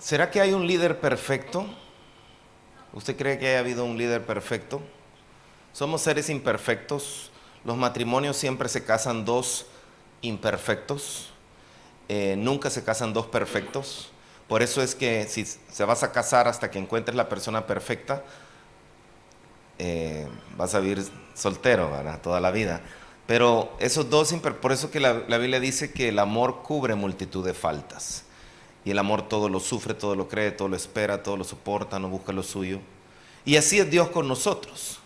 ¿Será que hay un líder perfecto? ¿Usted cree que haya habido un líder perfecto? Somos seres imperfectos. Los matrimonios siempre se casan dos imperfectos. Nunca se casan dos perfectos. Por eso es que si se vas a casar hasta que encuentres la persona perfecta, vas a vivir soltero, ¿verdad? Toda la vida. Pero esos dos, por eso que la Biblia dice que el amor cubre multitud de faltas. Y el amor todo lo sufre, todo lo cree, todo lo espera, todo lo soporta, no busca lo suyo. Y así es Dios con nosotros.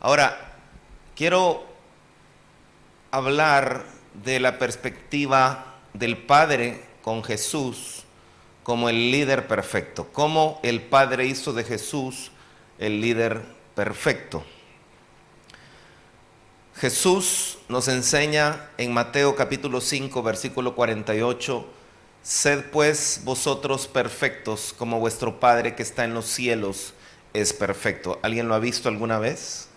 Ahora, quiero hablar de la perspectiva del Padre con Jesús como el líder perfecto. Cómo el Padre hizo de Jesús el líder perfecto. Jesús nos enseña en Mateo capítulo 5, versículo 48, sed pues vosotros perfectos como vuestro Padre que está en los cielos es perfecto. ¿Alguien lo ha visto alguna vez?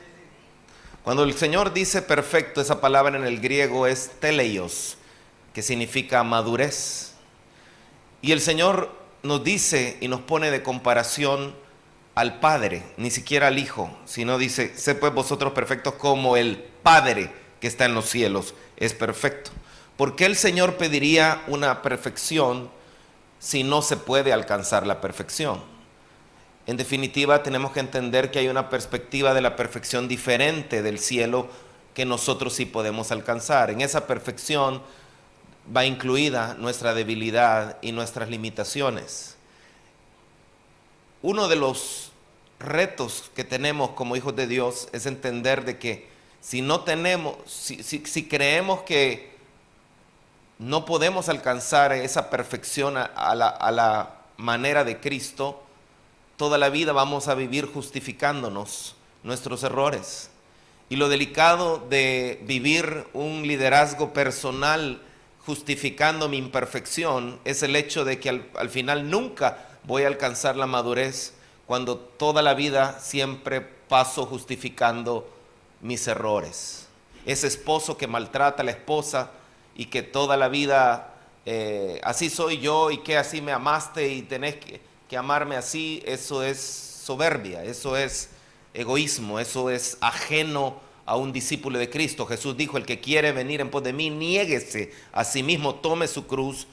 Cuando el Señor dice perfecto, esa palabra en el griego es teleios, que significa madurez. Y el Señor nos dice y nos pone de comparación al Padre, ni siquiera al Hijo, sino dice, sed pues vosotros perfectos como el Padre que está en los cielos es perfecto. ¿Por qué el Señor pediría una perfección si no se puede alcanzar la perfección? En definitiva, tenemos que entender que hay una perspectiva de la perfección diferente del cielo que nosotros sí podemos alcanzar. En esa perfección va incluida nuestra debilidad y nuestras limitaciones. Uno de los retos que tenemos como hijos de Dios es entender de que si no tenemos, si creemos que no podemos alcanzar esa perfección a la manera de Cristo, toda la vida vamos a vivir justificándonos nuestros errores. Y lo delicado de vivir un liderazgo personal justificando mi imperfección es el hecho de que al final nunca voy a alcanzar la madurez cuando toda la vida siempre paso justificando mis errores. Ese esposo que maltrata a la esposa y que toda la vida así soy yo y que así me amaste y tenés que amarme así, eso es soberbia, eso es egoísmo, eso es ajeno a un discípulo de Cristo. Jesús dijo, el que quiere venir en pos de mí, niéguese a sí mismo, tome su cruz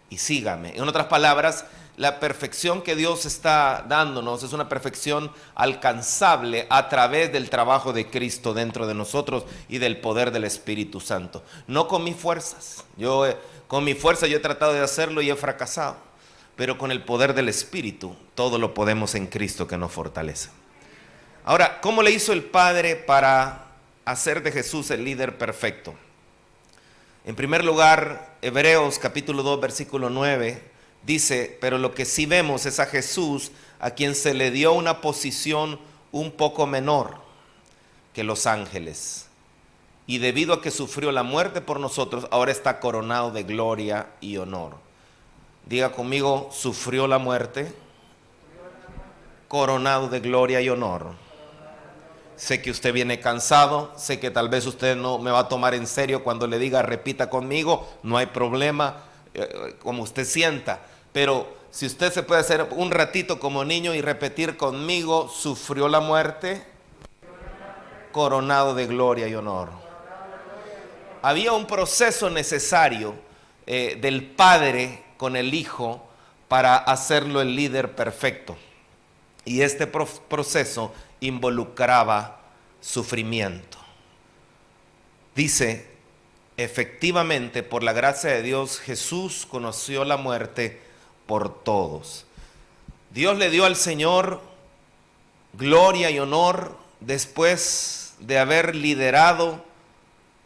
y sígame. En otras palabras, la perfección que Dios está dándonos es una perfección alcanzable a través del trabajo de Cristo dentro de nosotros y del poder del Espíritu Santo. No con mis fuerzas. Con mi fuerza yo he tratado de hacerlo y he fracasado. Pero con el poder del Espíritu todo lo podemos en Cristo que nos fortalece. Ahora, ¿cómo le hizo el Padre para hacer de Jesús el líder perfecto? En primer lugar, Hebreos capítulo 2, versículo 9, dice, pero lo que sí vemos es a Jesús, a quien se le dio una posición un poco menor que los ángeles. Y debido a que sufrió la muerte por nosotros, ahora está coronado de gloria y honor. Diga conmigo, sufrió la muerte, coronado de gloria y honor. Sé que usted viene cansado, sé que tal vez usted no me va a tomar en serio cuando le diga repita conmigo, no hay problema, como usted sienta. Pero si usted se puede hacer un ratito como niño y repetir conmigo, sufrió la muerte, coronado de gloria y honor. Había un proceso necesario del Padre con el Hijo para hacerlo el líder perfecto. Y este proceso involucraba sufrimiento. Dice, efectivamente, por la gracia de Dios, Jesús conoció la muerte por todos. Dios le dio al Señor gloria y honor después de haber liderado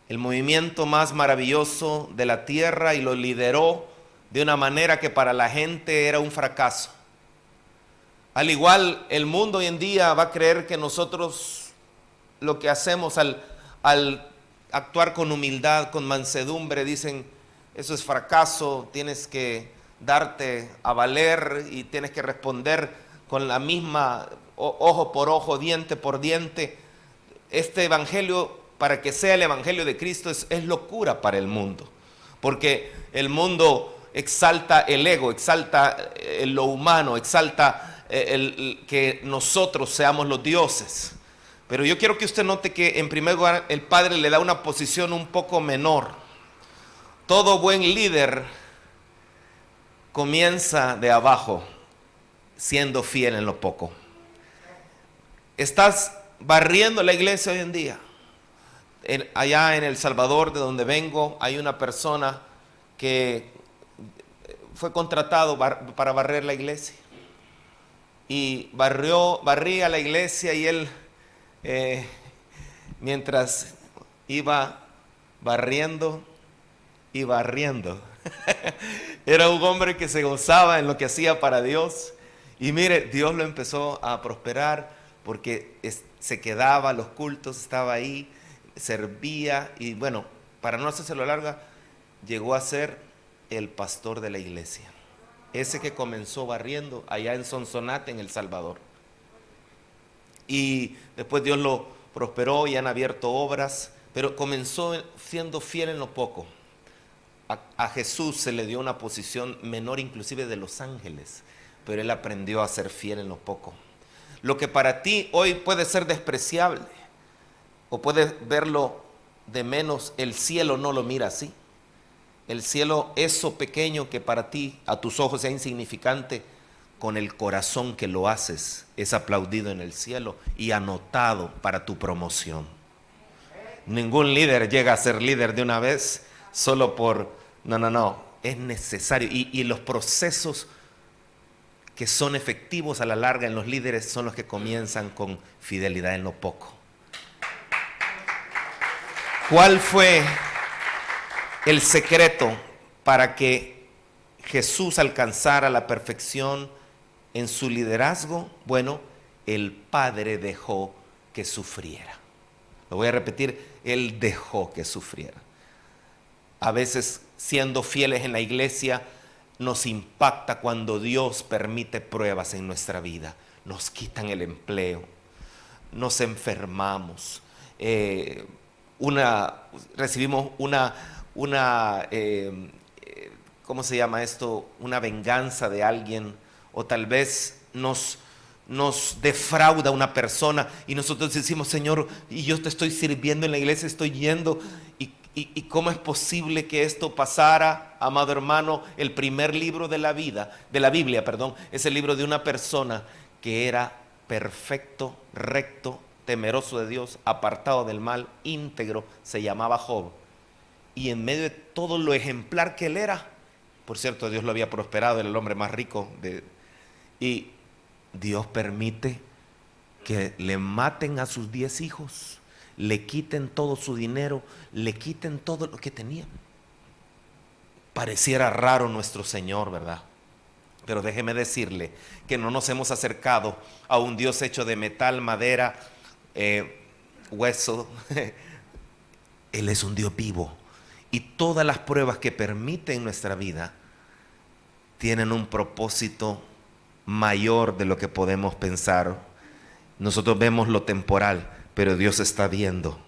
el movimiento más maravilloso de la tierra y lo lideró de una manera que para la gente era un fracaso. Al igual, el mundo hoy en día va a creer que nosotros lo que hacemos al actuar con humildad, con mansedumbre, dicen, eso es fracaso, tienes que darte a valer y tienes que responder con la misma ojo por ojo, diente por diente. Este evangelio, para que sea el evangelio de Cristo, es locura para el mundo, porque el mundo exalta el ego, exalta lo humano, exalta que nosotros seamos los dioses. Pero yo quiero que usted note que en primer lugar el Padre le da una posición un poco menor. Todo buen líder comienza de abajo, siendo fiel en lo poco. Estás barriendo la iglesia hoy en día. Allá en El Salvador, de donde vengo, hay una persona que fue contratado para barrer la iglesia. Y barría la iglesia, y él, mientras iba barriendo y barriendo, era un hombre que se gozaba en lo que hacía para Dios. Y mire, Dios lo empezó a prosperar porque se quedaba a los cultos, estaba ahí, servía, y bueno, para no hacérselo larga, llegó a ser el pastor de la iglesia. Ese que comenzó barriendo allá en Sonsonate, en El Salvador. Y después Dios lo prosperó y han abierto obras, pero comenzó siendo fiel en lo poco. A Jesús se le dio una posición menor inclusive de los ángeles, pero él aprendió a ser fiel en lo poco. Lo que para ti hoy puede ser despreciable o puedes verlo de menos, el cielo no lo mira así. El cielo, eso pequeño que para ti, a tus ojos, sea insignificante, con el corazón que lo haces, es aplaudido en el cielo y anotado para tu promoción. Ningún líder llega a ser líder de una vez solo por... No, es necesario. Y los procesos que son efectivos a la larga en los líderes son los que comienzan con fidelidad en lo poco. ¿Cuál fue el secreto para que Jesús alcanzara la perfección en su liderazgo? Bueno, el Padre dejó que sufriera. Lo voy a repetir, Él dejó que sufriera. A veces, siendo fieles en la iglesia, nos impacta cuando Dios permite pruebas en nuestra vida. Nos quitan el empleo, nos enfermamos, recibimos una ¿cómo se llama esto? Una venganza de alguien, o tal vez nos defrauda una persona y nosotros decimos: Señor, y yo te estoy sirviendo en la iglesia, estoy yendo, y ¿cómo es posible que esto pasara? Amado hermano, el primer libro de la Biblia, es el libro de una persona que era perfecto, recto, temeroso de Dios, apartado del mal, íntegro, se llamaba Job. Y en medio de todo lo ejemplar que él era, por cierto, Dios lo había prosperado, era el hombre más rico y Dios permite que le maten a sus 10 hijos, le quiten todo su dinero, le quiten todo lo que tenía. Pareciera raro nuestro Señor, ¿verdad? Pero déjeme decirle que no nos hemos acercado a un Dios hecho de metal, madera, hueso. Él es un Dios vivo, y todas las pruebas que permite en nuestra vida tienen un propósito mayor de lo que podemos pensar. Nosotros vemos lo temporal, pero Dios está viendo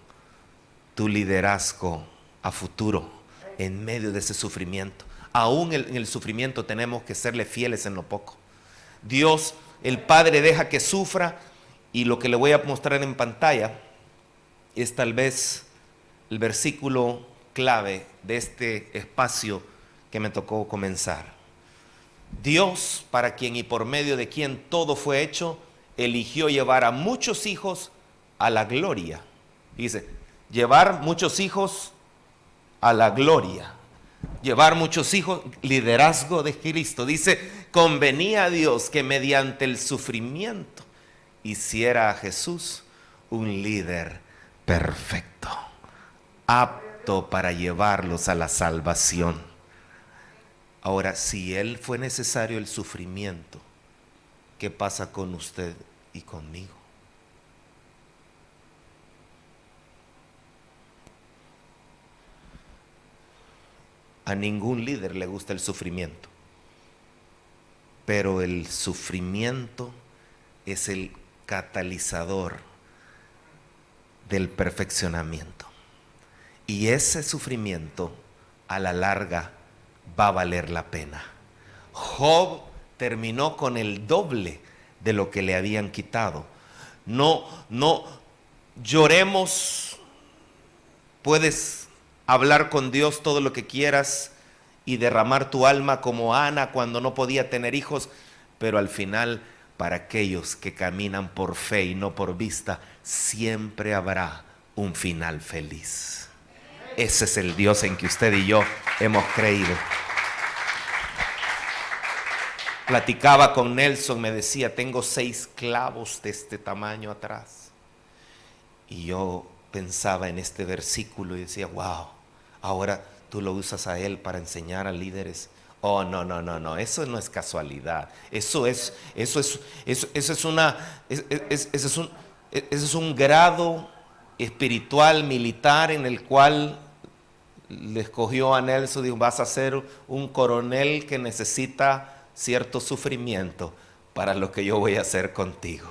tu liderazgo a futuro en medio de ese sufrimiento. Aún en el sufrimiento tenemos que serle fieles en lo poco. Dios, el Padre, deja que sufra, y lo que le voy a mostrar en pantalla es tal vez el versículo clave de este espacio que me tocó comenzar. Dios, para quien y por medio de quien todo fue hecho, eligió llevar a muchos hijos a la gloria. Dice, llevar muchos hijos a la gloria. Llevar muchos hijos, liderazgo de Cristo. Dice, convenía a Dios que mediante el sufrimiento hiciera a Jesús un líder perfecto, apto para llevarlos a la salvación. Ahora, si Él fue necesario el sufrimiento, ¿qué pasa con usted y conmigo? A ningún líder le gusta el sufrimiento, pero el sufrimiento es el catalizador del perfeccionamiento. Y ese sufrimiento, a la larga, va a valer la pena. Job terminó con el doble de lo que le habían quitado. No lloremos. Puedes hablar con Dios todo lo que quieras y derramar tu alma como Ana cuando no podía tener hijos, pero al final, para aquellos que caminan por fe y no por vista, siempre habrá un final feliz. Ese es el Dios en que usted y yo hemos creído. Platicaba con Nelson, me decía, tengo 6 clavos de este tamaño atrás. Y yo pensaba en este versículo y decía, wow, ahora tú lo usas a él para enseñar a líderes. Oh, no, eso no es casualidad. Eso es un grado espiritual, militar, en el cual le escogió a Nelson. Dijo, vas a ser un coronel que necesita cierto sufrimiento para lo que yo voy a hacer contigo.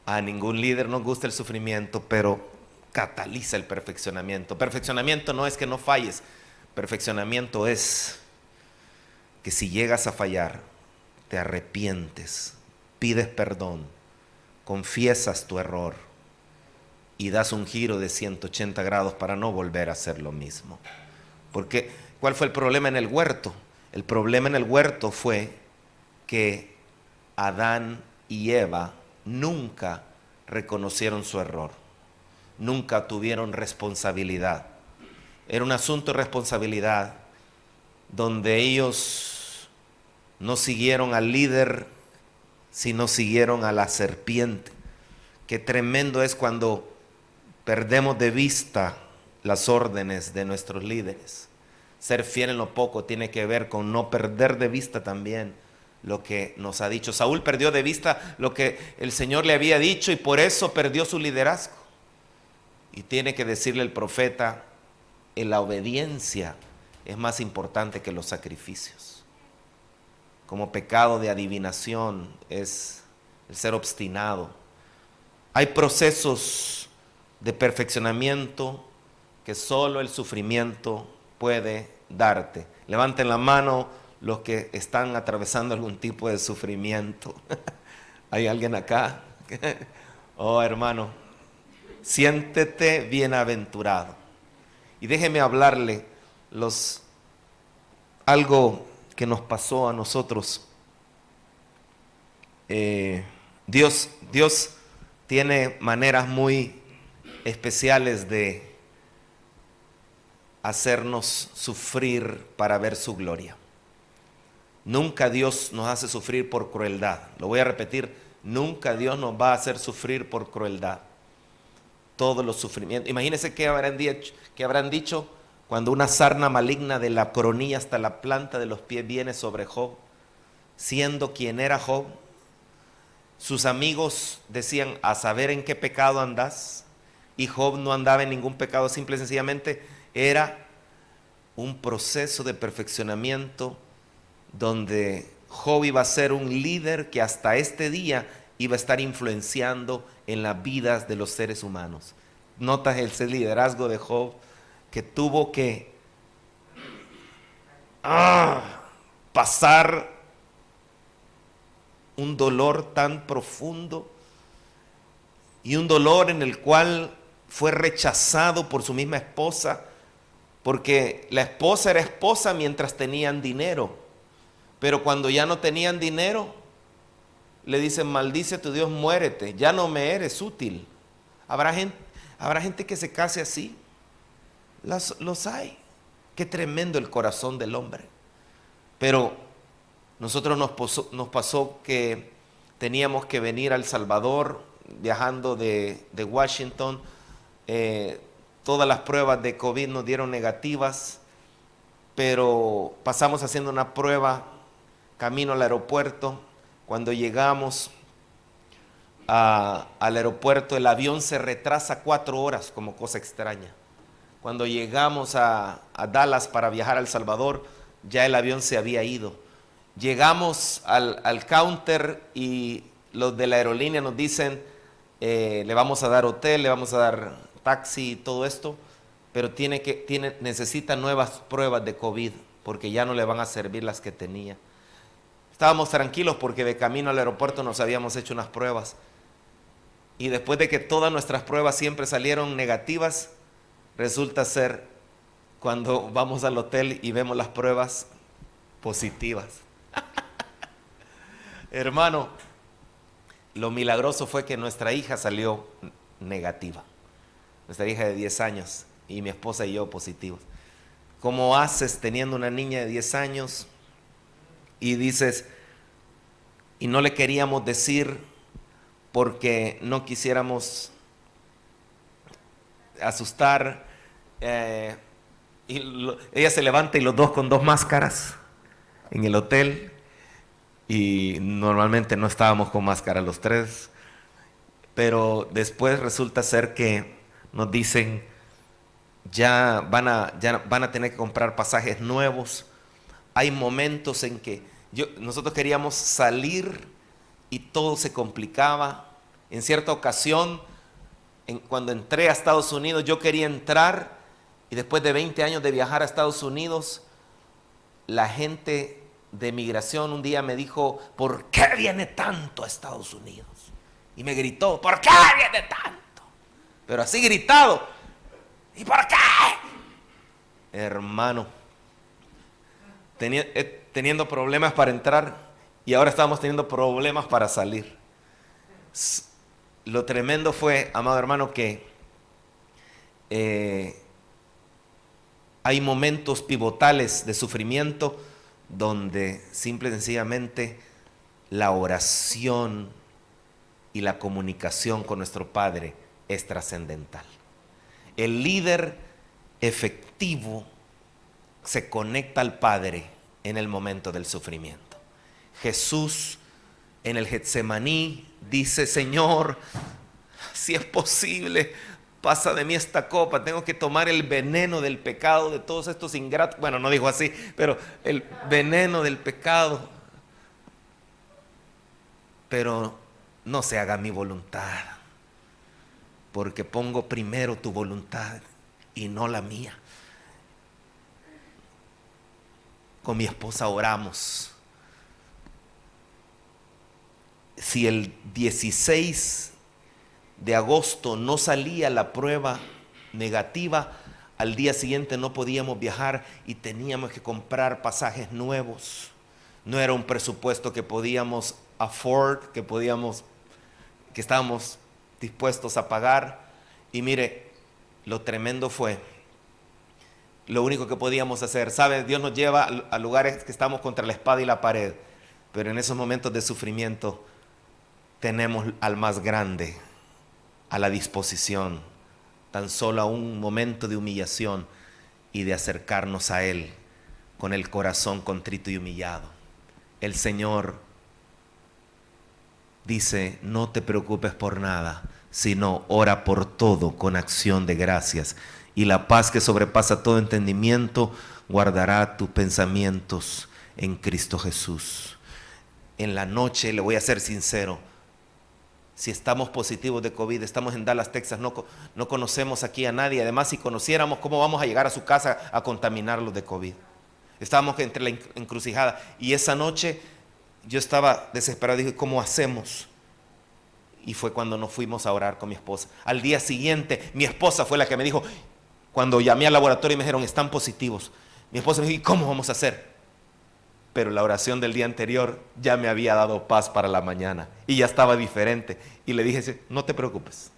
A ningún líder nos gusta el sufrimiento, pero cataliza el perfeccionamiento. Perfeccionamiento no es que no falles. Perfeccionamiento es que si llegas a fallar, te arrepientes, pides perdón, confiesas tu error y das un giro de 180 grados para no volver a hacer lo mismo. Porque, ¿cuál fue el problema en el huerto? El problema en el huerto fue que Adán y Eva nunca reconocieron su error, nunca tuvieron responsabilidad. Era un asunto de responsabilidad donde ellos no siguieron al líder, sino siguieron a la serpiente. Qué tremendo es cuando perdemos de vista las órdenes de nuestros líderes. Ser fiel en lo poco tiene que ver con no perder de vista también lo que nos ha dicho. Saúl perdió de vista lo que el Señor le había dicho y por eso perdió su liderazgo. Y tiene que decirle el profeta, la obediencia es más importante que los sacrificios. Como pecado de adivinación es el ser obstinado. Hay procesos de perfeccionamiento que solo el sufrimiento puede darte. Levanten la mano los que están atravesando algún tipo de sufrimiento. ¿Hay alguien acá? Oh, hermano, siéntete bienaventurado. Y déjeme hablarle algo que nos pasó a nosotros. Dios tiene maneras muy especiales de hacernos sufrir para ver su gloria. Nunca Dios nos hace sufrir por crueldad. Lo voy a repetir, nunca Dios nos va a hacer sufrir por crueldad. Todos los sufrimientos. Imagínense qué habrán dicho cuando una sarna maligna de la coronilla hasta la planta de los pies viene sobre Job, siendo quien era Job. Sus amigos decían, a saber en qué pecado andás. Y Job no andaba en ningún pecado, simple y sencillamente era un proceso de perfeccionamiento donde Job iba a ser un líder que hasta este día iba a estar influenciando en las vidas de los seres humanos. Notas ese liderazgo de Job que tuvo que pasar un dolor tan profundo y un dolor en el cual fue rechazado por su misma esposa, porque la esposa era esposa mientras tenían dinero, pero cuando ya no tenían dinero, le dicen, maldice a tu Dios, muérete, ya no me eres útil. Habrá gente que se case así, los hay. Qué tremendo el corazón del hombre. Pero nosotros nos pasó que teníamos que venir a El Salvador, viajando de Washington. Todas las pruebas de COVID nos dieron negativas, pero pasamos haciendo una prueba camino al aeropuerto. Cuando llegamos al aeropuerto, el avión se retrasa 4 horas, como cosa extraña. Cuando llegamos a Dallas para viajar a El Salvador, ya el avión se había ido. Llegamos al counter y los de la aerolínea nos dicen, le vamos a dar hotel, le vamos a dar taxi y todo esto, pero necesita nuevas pruebas de COVID. porque ya no le van a servir las que tenía. Estábamos tranquilos porque de camino al aeropuerto nos habíamos hecho unas pruebas. Y después de que todas nuestras pruebas siempre salieron negativas, resulta ser cuando vamos al hotel y vemos las pruebas positivas. Hermano, lo milagroso fue que nuestra hija salió negativa. Nuestra hija de 10 años y mi esposa y yo positivos. ¿Cómo haces teniendo una niña de 10 años? Y dices, y no le queríamos decir porque no quisiéramos asustar. Ella se levanta y los dos con 2 máscaras en el hotel. Y normalmente no estábamos con máscara los 3. Pero después resulta ser que nos dicen, ya van a tener que comprar pasajes nuevos. Hay momentos en que nosotros queríamos salir y todo se complicaba. En cierta ocasión, cuando entré a Estados Unidos, yo quería entrar y después de 20 años de viajar a Estados Unidos, la gente de migración un día me dijo, ¿por qué viene tanto a Estados Unidos? Y me gritó, ¿por qué viene tanto? Pero así gritado. ¿Y por qué? Hermano, teniendo problemas para entrar y ahora estamos teniendo problemas para salir. Lo tremendo fue, amado hermano, que hay momentos pivotales de sufrimiento donde simple y sencillamente la oración y la comunicación con nuestro Padre es trascendental. El líder efectivo se conecta al Padre en el momento del sufrimiento. Jesús en el Getsemaní dice, Señor, si es posible, pasa de mí esta copa, tengo que tomar el veneno del pecado de todos estos ingratos. Bueno, no dijo así, pero el veneno del pecado. Pero no se haga mi voluntad, porque pongo primero tu voluntad y no la mía. Con mi esposa oramos. Si el 16 de agosto no salía la prueba negativa, al día siguiente no podíamos viajar y teníamos que comprar pasajes nuevos. No era un presupuesto que podíamos afford, que estábamos dispuestos a pagar. Y mire, lo tremendo fue, lo único que podíamos hacer, ¿sabe? Dios nos lleva a lugares que estamos contra la espada y la pared, pero en esos momentos de sufrimiento tenemos al más grande a la disposición, tan solo a un momento de humillación y de acercarnos a Él con el corazón contrito y humillado. El Señor dice, no te preocupes por nada, sino ora por todo con acción de gracias, y la paz que sobrepasa todo entendimiento guardará tus pensamientos en Cristo Jesús. En la noche, le voy a ser sincero, si estamos positivos de COVID, estamos en Dallas, Texas, no conocemos aquí a nadie. Además, si conociéramos, ¿cómo vamos a llegar a su casa a contaminarlos de COVID? Estábamos entre la encrucijada. Y esa noche yo estaba desesperado. Dije, ¿cómo hacemos? Y fue cuando nos fuimos a orar con mi esposa. Al día siguiente, mi esposa fue la que me dijo, cuando llamé al laboratorio y me dijeron, están positivos. Mi esposa me dijo, ¿y cómo vamos a hacer? Pero la oración del día anterior ya me había dado paz para la mañana y ya estaba diferente. Y le dije, no te preocupes,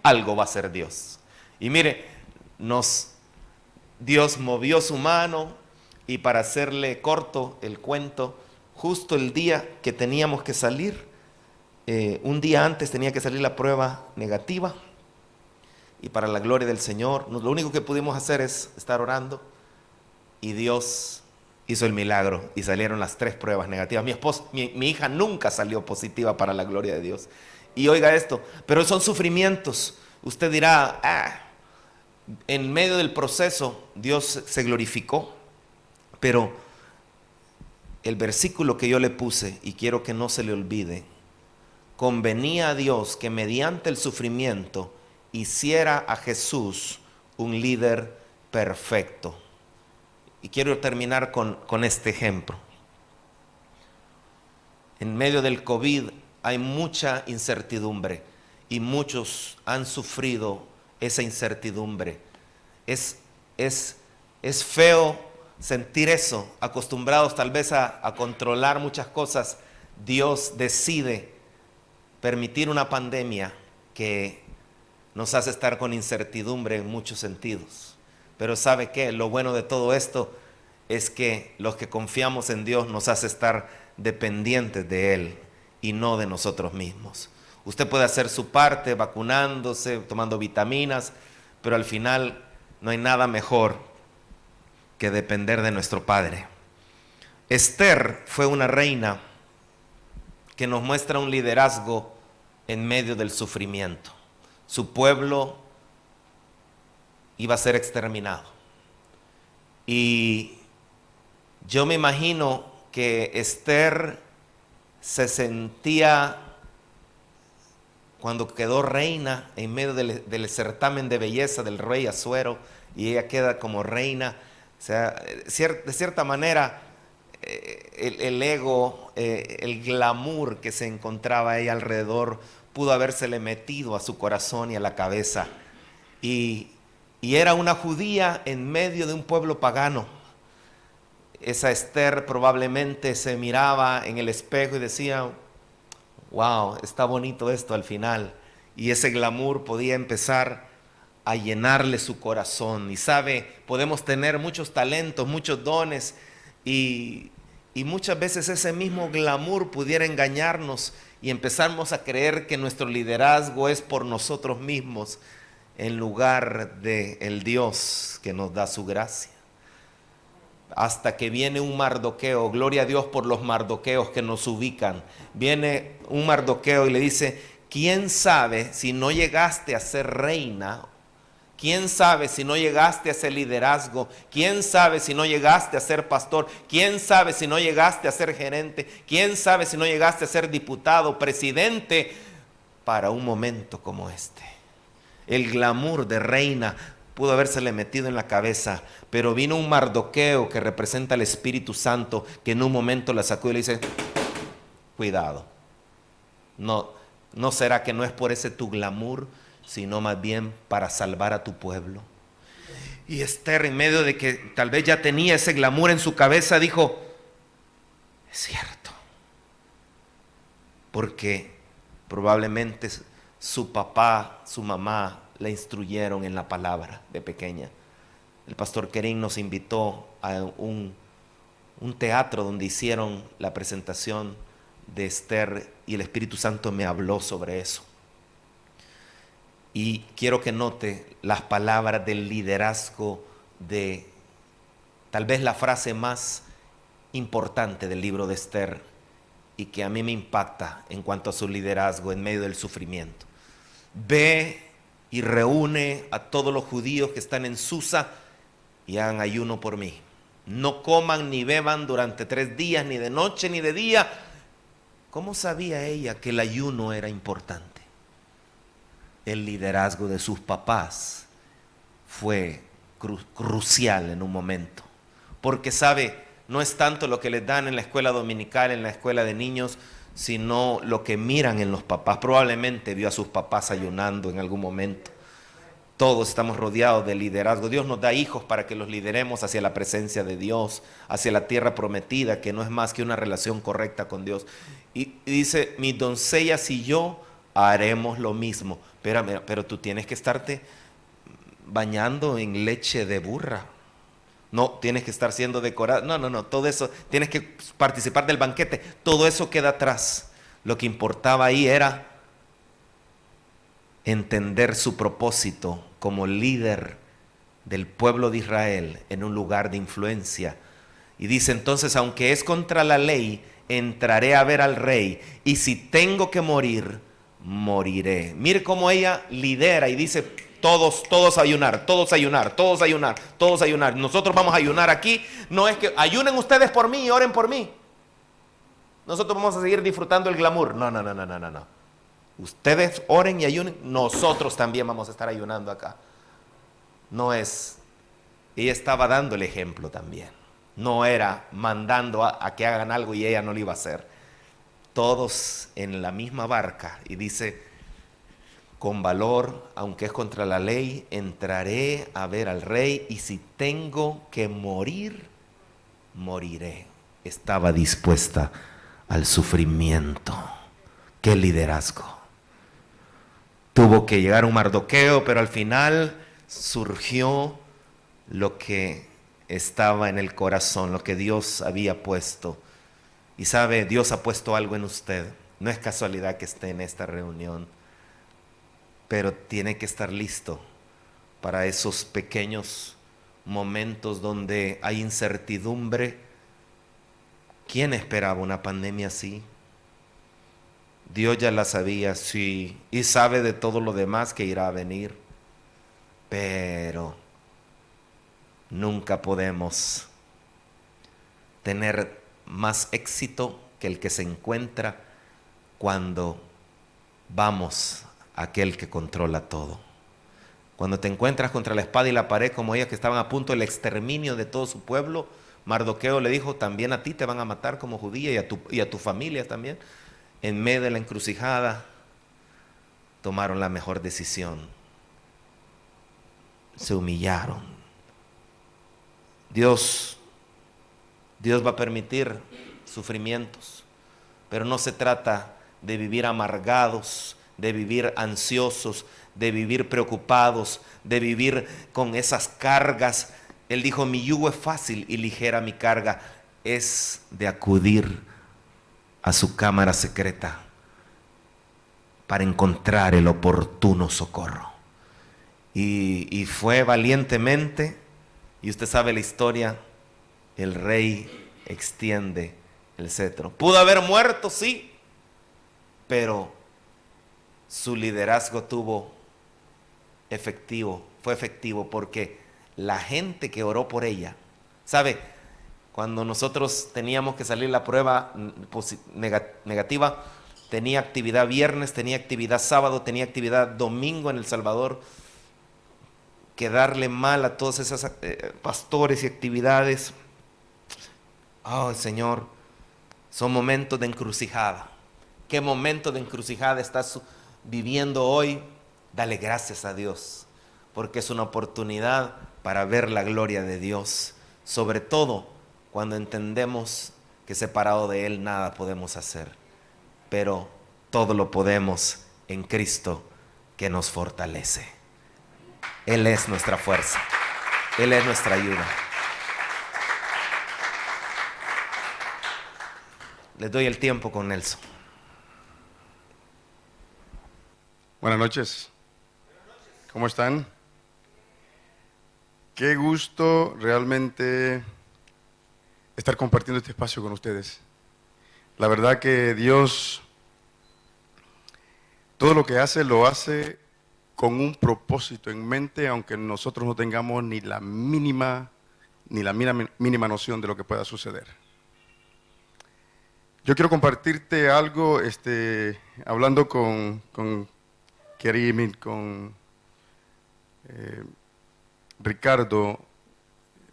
algo va a hacer Dios. Y mire, Dios movió su mano, y para hacerle corto el cuento, justo el día que teníamos que salir, un día antes tenía que salir la prueba negativa, y para la gloria del Señor, lo único que pudimos hacer es estar orando, y Dios hizo el milagro y salieron las 3 pruebas negativas. Mi hija nunca salió positiva, para la gloria de Dios. Y oiga esto, pero son sufrimientos. Usted dirá, en medio del proceso Dios se glorificó, pero el versículo que yo le puse, y quiero que no se le olvide, convenía a Dios que mediante el sufrimiento hiciera a Jesús un líder perfecto. Y quiero terminar con este ejemplo. En medio del COVID hay mucha incertidumbre y muchos han sufrido esa incertidumbre. Es, es feo sentir eso, acostumbrados tal vez a controlar muchas cosas. Dios decide permitir una pandemia que nos hace estar con incertidumbre en muchos sentidos. Pero ¿sabe qué? Lo bueno de todo esto es que los que confiamos en Dios nos hace estar dependientes de Él y no de nosotros mismos. Usted puede hacer su parte vacunándose, tomando vitaminas, pero al final no hay nada mejor que depender de nuestro Padre. Esther fue una reina que nos muestra un liderazgo en medio del sufrimiento. Su pueblo iba a ser exterminado. Y yo me imagino que Esther se sentía, cuando quedó reina en medio del certamen de belleza del rey Asuero, y ella queda como reina, o sea, de cierta manera, el ego, el glamour que se encontraba ahí alrededor, pudo habérsele metido a su corazón y a la cabeza. Y era una judía en medio de un pueblo pagano. Esa Esther probablemente se miraba en el espejo y decía, wow, está bonito esto al final. Y ese glamour podía empezar a llenarle su corazón. Y sabe, podemos tener muchos talentos, muchos dones, y muchas veces ese mismo glamour pudiera engañarnos y empezamos a creer que nuestro liderazgo es por nosotros mismos en lugar de el Dios que nos da su gracia. Hasta que viene un Mardoqueo, gloria a Dios por los Mardoqueos que nos ubican. Viene un Mardoqueo y le dice, ¿quién sabe si no llegaste a ser reina? ¿Quién sabe si no llegaste a ser liderazgo? ¿Quién sabe si no llegaste a ser pastor? ¿Quién sabe si no llegaste a ser gerente? ¿Quién sabe si no llegaste a ser diputado, presidente para un momento como este? El glamour de reina pudo habérsele metido en la cabeza, pero vino un Mardoqueo que representa al Espíritu Santo, que en un momento la sacó y le dice, cuidado, no será que no es por ese tu glamour, sino más bien para salvar a tu pueblo. Y Esther, en medio de que tal vez ya tenía ese glamour en su cabeza, dijo, es cierto, porque probablemente su papá, su mamá la instruyeron en la palabra de pequeña. El pastor Kerim nos invitó a un teatro donde hicieron la presentación de Esther y el Espíritu Santo me habló sobre eso. Y quiero que note las palabras del liderazgo de tal vez la frase más importante del libro de Esther y que a mí me impacta en cuanto a su liderazgo en medio del sufrimiento. Ve y reúne a todos los judíos que están en Susa y hagan ayuno por mí. No coman ni beban durante 3 días, ni de noche ni de día. ¿Cómo sabía ella que el ayuno era importante? El liderazgo de sus papás fue crucial en un momento. Porque sabe, no es tanto lo que les dan en la escuela dominical, en la escuela de niños, sino lo que miran en los papás. Probablemente vio a sus papás ayunando en algún momento. Todos estamos rodeados de liderazgo. Dios nos da hijos para que los lideremos hacia la presencia de Dios, hacia la tierra prometida, que no es más que una relación correcta con Dios. Y dice, mis doncellas y yo haremos lo mismo. Pero tú tienes que estarte bañando en leche de burra. No, tienes que estar siendo decorado. No, todo eso, tienes que participar del banquete. Todo eso queda atrás. Lo que importaba ahí era entender su propósito como líder del pueblo de Israel en un lugar de influencia. Y dice entonces, aunque es contra la ley, entraré a ver al rey, y si tengo que morir, moriré. Mire cómo ella lidera y dice, todos ayunar, todos ayunar, todos ayunar, todos ayunar. Nosotros vamos a ayunar aquí. No es que ayunen ustedes por mí y oren por mí. Nosotros vamos a seguir disfrutando el glamour. No. Ustedes oren y ayunen, nosotros también vamos a estar ayunando acá. No es ella estaba dando el ejemplo también. No era mandando a que hagan algo y ella no lo iba a hacer. Todos en la misma barca, y dice, con valor, aunque es contra la ley, entraré a ver al rey, y si tengo que morir, moriré. Estaba dispuesta al sufrimiento. ¡Qué liderazgo! Tuvo que llegar un Mardoqueo, pero al final surgió lo que estaba en el corazón, lo que Dios había puesto. Y sabe, Dios ha puesto algo en usted. No es casualidad que esté en esta reunión, pero tiene que estar listo para esos pequeños momentos donde hay incertidumbre. ¿Quién esperaba una pandemia así? Dios ya la sabía, sí, y sabe de todo lo demás que irá a venir, pero nunca podemos tener más éxito que el que se encuentra cuando vamos a aquel que controla todo. Cuando te encuentras contra la espada y la pared, como ellas que estaban a punto del exterminio de todo su pueblo, Mardoqueo le dijo, también a ti te van a matar como judía y a tu familia también. En medio de la encrucijada, tomaron la mejor decisión. Se humillaron. Dios va a permitir sufrimientos, pero no se trata de vivir amargados, de vivir ansiosos, de vivir preocupados, de vivir con esas cargas. Él dijo, mi yugo es fácil y ligera mi carga. Es de acudir a su cámara secreta para encontrar el oportuno socorro. Y fue valientemente, y usted sabe la historia, el rey extiende el cetro. Pudo haber muerto, sí, pero su liderazgo fue efectivo porque la gente que oró por ella, ¿sabe? Cuando nosotros teníamos que salir la prueba negativa, tenía actividad viernes, tenía actividad sábado, tenía actividad domingo en El Salvador. Quedarle mal a todos esos pastores y actividades. Oh, Señor, son momentos de encrucijada. ¿Qué momento de encrucijada estás viviendo hoy? Dale gracias a Dios, porque es una oportunidad para ver la gloria de Dios, sobre todo cuando entendemos que separado de Él nada podemos hacer, pero todo lo podemos en Cristo que nos fortalece. Él es nuestra fuerza, Él es nuestra ayuda. Les doy el tiempo con Nelson. Buenas noches. ¿Cómo están? Qué gusto realmente estar compartiendo este espacio con ustedes. La verdad que Dios, todo lo que hace, lo hace con un propósito en mente, aunque nosotros no tengamos ni la mínima noción de lo que pueda suceder. Yo quiero compartirte algo, hablando con Kerim y con Ricardo.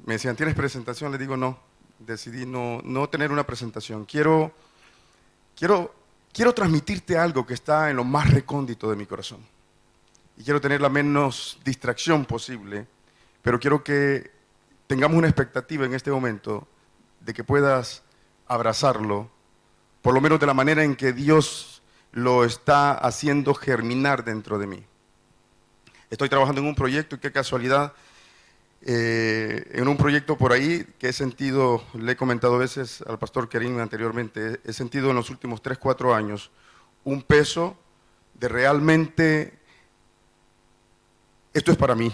Me decían, ¿tienes presentación? Le digo, no. Decidí no tener una presentación. Quiero transmitirte algo que está en lo más recóndito de mi corazón. Y quiero tener la menos distracción posible, pero quiero que tengamos una expectativa en este momento de que puedas abrazarlo, por lo menos de la manera en que Dios lo está haciendo germinar dentro de mí. Estoy trabajando en un proyecto y qué casualidad, en un proyecto por ahí que he sentido, le he comentado a veces al pastor Kerim anteriormente, he sentido en los últimos 3, 4 años un peso de realmente, esto es para mí,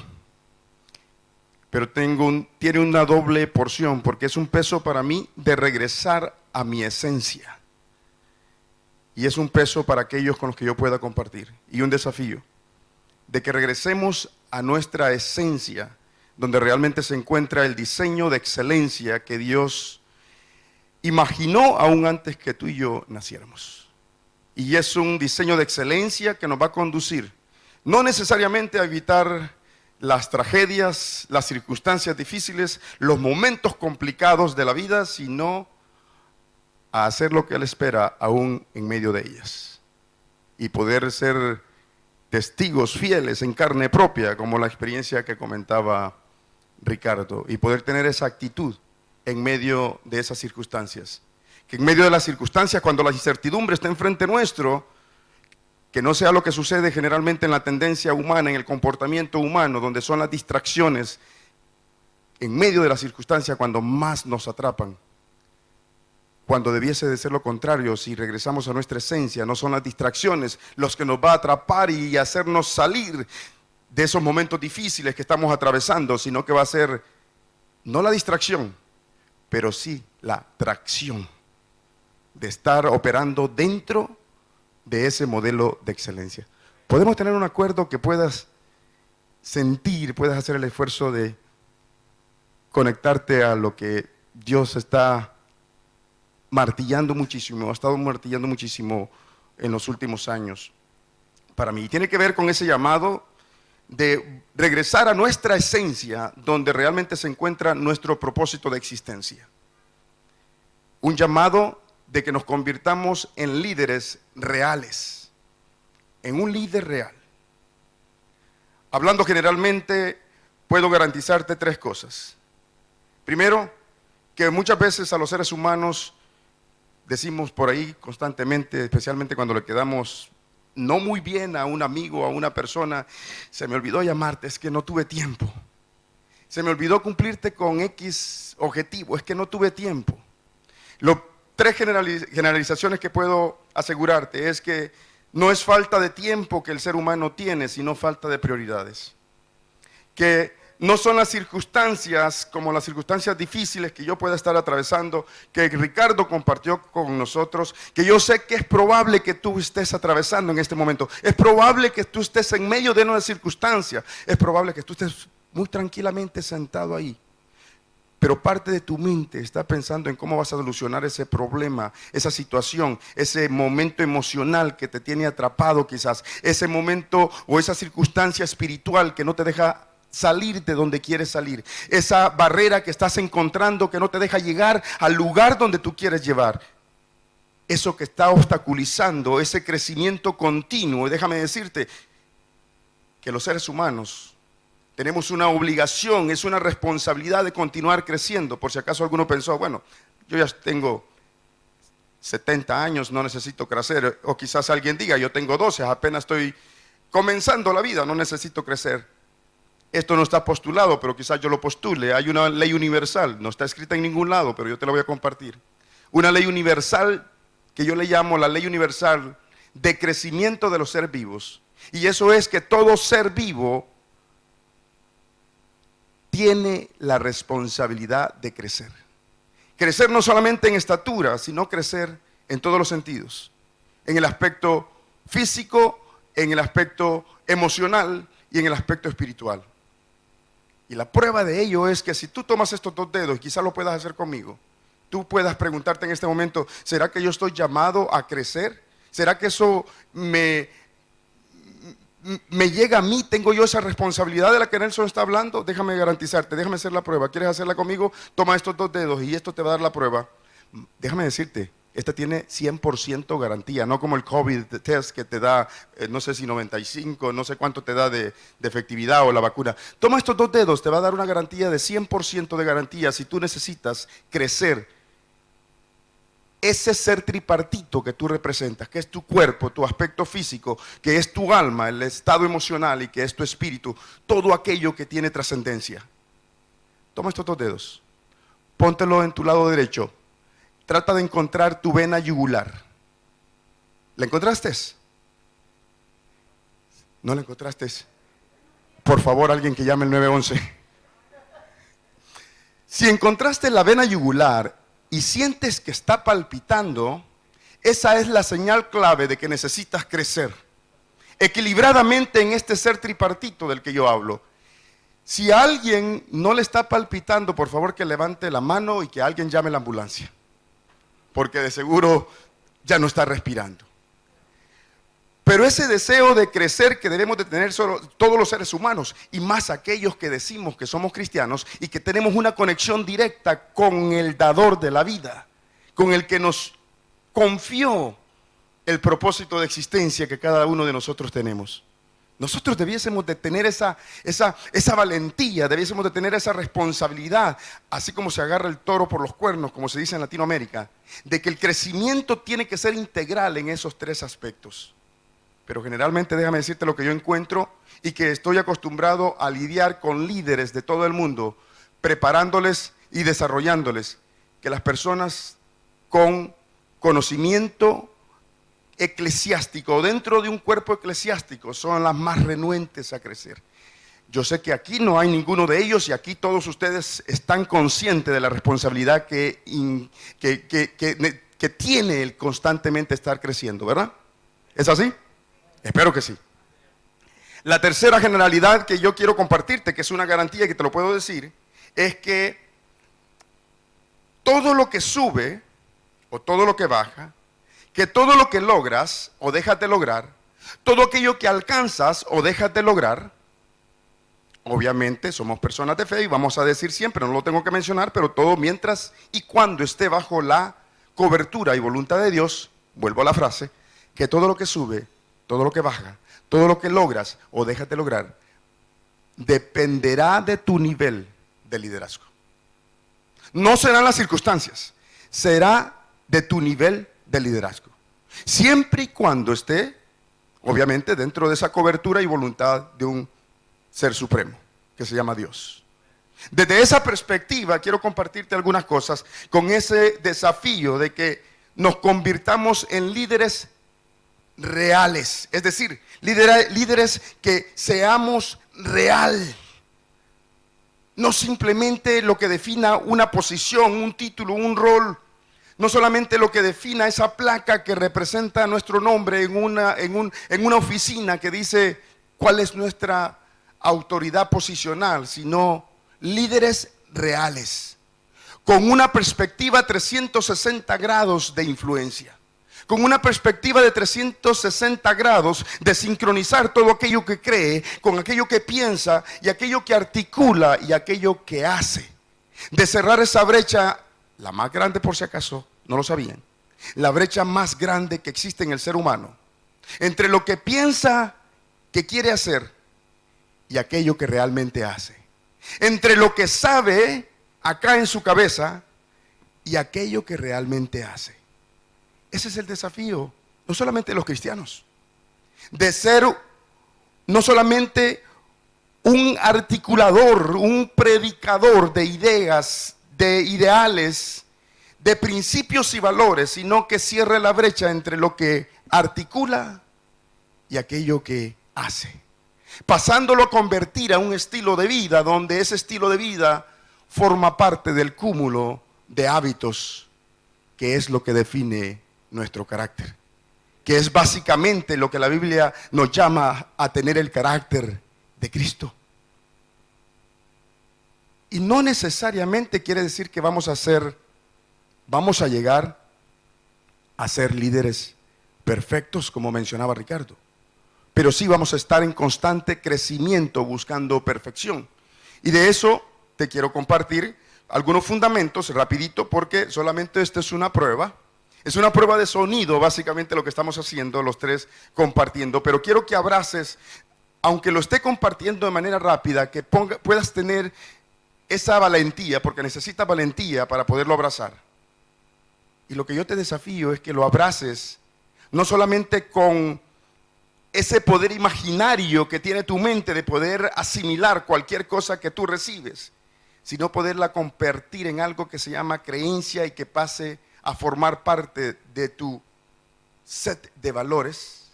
pero tiene una doble porción, porque es un peso para mí de regresar a mi esencia, y es un peso para aquellos con los que yo pueda compartir, y un desafío de que regresemos a nuestra esencia, donde realmente se encuentra el diseño de excelencia que Dios imaginó aún antes que tú y yo naciéramos. Y es un diseño de excelencia que nos va a conducir, no necesariamente a evitar las tragedias, las circunstancias difíciles, los momentos complicados de la vida, sino a hacer lo que Él espera aún en medio de ellas. Y poder ser testigos fieles en carne propia, como la experiencia que comentaba Ricardo, y poder tener esa actitud en medio de esas circunstancias. Que en medio de las circunstancias, cuando la incertidumbre está enfrente nuestro, que no sea lo que sucede generalmente en la tendencia humana, en el comportamiento humano, donde son las distracciones, en medio de las circunstancias cuando más nos atrapan. Cuando debiese de ser lo contrario, si regresamos a nuestra esencia, no son las distracciones los que nos va a atrapar y hacernos salir de esos momentos difíciles que estamos atravesando, sino que va a ser no la distracción, pero sí la tracción de estar operando dentro de ese modelo de excelencia. Podemos tener un acuerdo que puedas sentir, puedas hacer el esfuerzo de conectarte a lo que Dios está martillando muchísimo, ha estado martillando muchísimo en los últimos años para mí. Y tiene que ver con ese llamado de regresar a nuestra esencia, donde realmente se encuentra nuestro propósito de existencia. Un llamado de que nos convirtamos en líderes reales, en un líder real. Hablando generalmente, puedo garantizarte tres cosas. Primero, que muchas veces a los seres humanos decimos por ahí constantemente, especialmente cuando le quedamos no muy bien a un amigo, a una persona, se me olvidó llamarte, es que no tuve tiempo. Se me olvidó cumplirte con X objetivo, es que no tuve tiempo. Tres generalizaciones que puedo asegurarte es que no es falta de tiempo que el ser humano tiene, sino falta de prioridades. Que no son las circunstancias como las circunstancias difíciles que yo pueda estar atravesando, que Ricardo compartió con nosotros, que yo sé que es probable que tú estés atravesando en este momento. Es probable que tú estés en medio de una circunstancia. Es probable que tú estés muy tranquilamente sentado ahí. Pero parte de tu mente está pensando en cómo vas a solucionar ese problema, esa situación, ese momento emocional que te tiene atrapado quizás, ese momento o esa circunstancia espiritual que no te deja salir de donde quieres salir, esa barrera que estás encontrando que no te deja llegar al lugar donde tú quieres llevar, eso que está obstaculizando ese crecimiento continuo. Y déjame decirte que los seres humanos tenemos una obligación, es una responsabilidad de continuar creciendo. Por si acaso alguno pensó, bueno, yo ya tengo 70 años, no necesito crecer. O quizás alguien diga, yo tengo 12, apenas estoy comenzando la vida, no necesito crecer. Esto no está postulado, pero quizás yo lo postule. Hay una ley universal, no está escrita en ningún lado, pero yo te la voy a compartir. Una ley universal que yo le llamo la ley universal de crecimiento de los seres vivos. Y eso es que todo ser vivo tiene la responsabilidad de crecer. Crecer no solamente en estatura, sino crecer en todos los sentidos. En el aspecto físico, en el aspecto emocional y en el aspecto espiritual. Y la prueba de ello es que si tú tomas estos dos dedos, y quizás lo puedas hacer conmigo, tú puedas preguntarte en este momento, ¿será que yo estoy llamado a crecer? ¿Será que eso me llega a mí? ¿Tengo yo esa responsabilidad de la que Nelson está hablando? Déjame garantizarte, déjame hacer la prueba. ¿Quieres hacerla conmigo? Toma estos dos dedos y esto te va a dar la prueba. Déjame decirte, esta tiene 100% garantía, no como el COVID test que te da, no sé si 95, no sé cuánto te da de efectividad o la vacuna. Toma estos dos dedos, te va a dar una garantía de 100% de garantía si tú necesitas crecer. Ese ser tripartito que tú representas, que es tu cuerpo, tu aspecto físico, que es tu alma, el estado emocional y que es tu espíritu, todo aquello que tiene trascendencia. Toma estos dos dedos, póntelo en tu lado derecho, trata de encontrar tu vena yugular. ¿La encontraste? ¿No la encontraste? Por favor, alguien que llame el 911. Si encontraste la vena yugular y sientes que está palpitando, esa es la señal clave de que necesitas crecer equilibradamente en este ser tripartito del que yo hablo. Si a alguien no le está palpitando, por favor que levante la mano y que alguien llame a la ambulancia, porque de seguro ya no está respirando. Pero ese deseo de crecer que debemos de tener todos los seres humanos, y más aquellos que decimos que somos cristianos y que tenemos una conexión directa con el dador de la vida, con el que nos confió el propósito de existencia que cada uno de nosotros tenemos. Nosotros debiésemos de tener esa valentía, debiésemos de tener esa responsabilidad, así como se agarra el toro por los cuernos, como se dice en Latinoamérica, de que el crecimiento tiene que ser integral en esos tres aspectos. Pero generalmente, déjame decirte lo que yo encuentro y que estoy acostumbrado a lidiar con líderes de todo el mundo, preparándoles y desarrollándoles, que las personas con conocimiento eclesiástico, dentro de un cuerpo eclesiástico, son las más renuentes a crecer. Yo sé que aquí no hay ninguno de ellos y aquí todos ustedes están conscientes de la responsabilidad que tiene el constantemente estar creciendo, ¿verdad? ¿Es así? Espero que sí. La tercera generalidad que yo quiero compartirte, que es una garantía que te lo puedo decir, es que todo lo que sube o todo lo que baja, que todo lo que logras o dejas de lograr, todo aquello que alcanzas o dejas de lograr, obviamente somos personas de fe y vamos a decir siempre, no lo tengo que mencionar, pero todo mientras y cuando esté bajo la cobertura y voluntad de Dios, vuelvo a la frase, que todo lo que sube, todo lo que baja, todo lo que logras o dejas de lograr, dependerá de tu nivel de liderazgo. No serán las circunstancias, será de tu nivel de liderazgo. Siempre y cuando esté, obviamente, dentro de esa cobertura y voluntad de un ser supremo, que se llama Dios. Desde esa perspectiva, quiero compartirte algunas cosas con ese desafío de que nos convirtamos en líderes reales. Es decir, líderes que seamos real. No simplemente lo que defina una posición, un título, un rol. No solamente lo que defina esa placa que representa nuestro nombre en una oficina que dice cuál es nuestra autoridad posicional, sino líderes reales, con una perspectiva 360 grados de influencia, con una perspectiva de 360 grados de sincronizar todo aquello que cree con aquello que piensa y aquello que articula y aquello que hace, de cerrar esa brecha, la más grande por si acaso no lo sabían, la brecha más grande que existe en el ser humano, entre lo que piensa que quiere hacer y aquello que realmente hace, entre lo que sabe acá en su cabeza y aquello que realmente hace. Ese es el desafío, no solamente de los cristianos, de ser no solamente un articulador, un predicador de ideas, de ideales, de principios y valores, sino que cierre la brecha entre lo que articula y aquello que hace, pasándolo a convertir a un estilo de vida, donde ese estilo de vida forma parte del cúmulo de hábitos, que es lo que define nuestro carácter, que es básicamente lo que la Biblia nos llama a tener el carácter de Cristo. Y no necesariamente quiere decir que vamos a llegar a ser líderes perfectos, como mencionaba Ricardo, pero sí vamos a estar en constante crecimiento buscando perfección. Y de eso te quiero compartir algunos fundamentos rapidito, porque solamente esta es una prueba. Es una prueba de sonido, básicamente lo que estamos haciendo los tres compartiendo, pero quiero que abraces, aunque lo esté compartiendo de manera rápida, que puedas tener esa valentía, porque necesitas valentía para poderlo abrazar. Y lo que yo te desafío es que lo abraces, no solamente con ese poder imaginario que tiene tu mente de poder asimilar cualquier cosa que tú recibes, sino poderla convertir en algo que se llama creencia y que pase a formar parte de tu set de valores,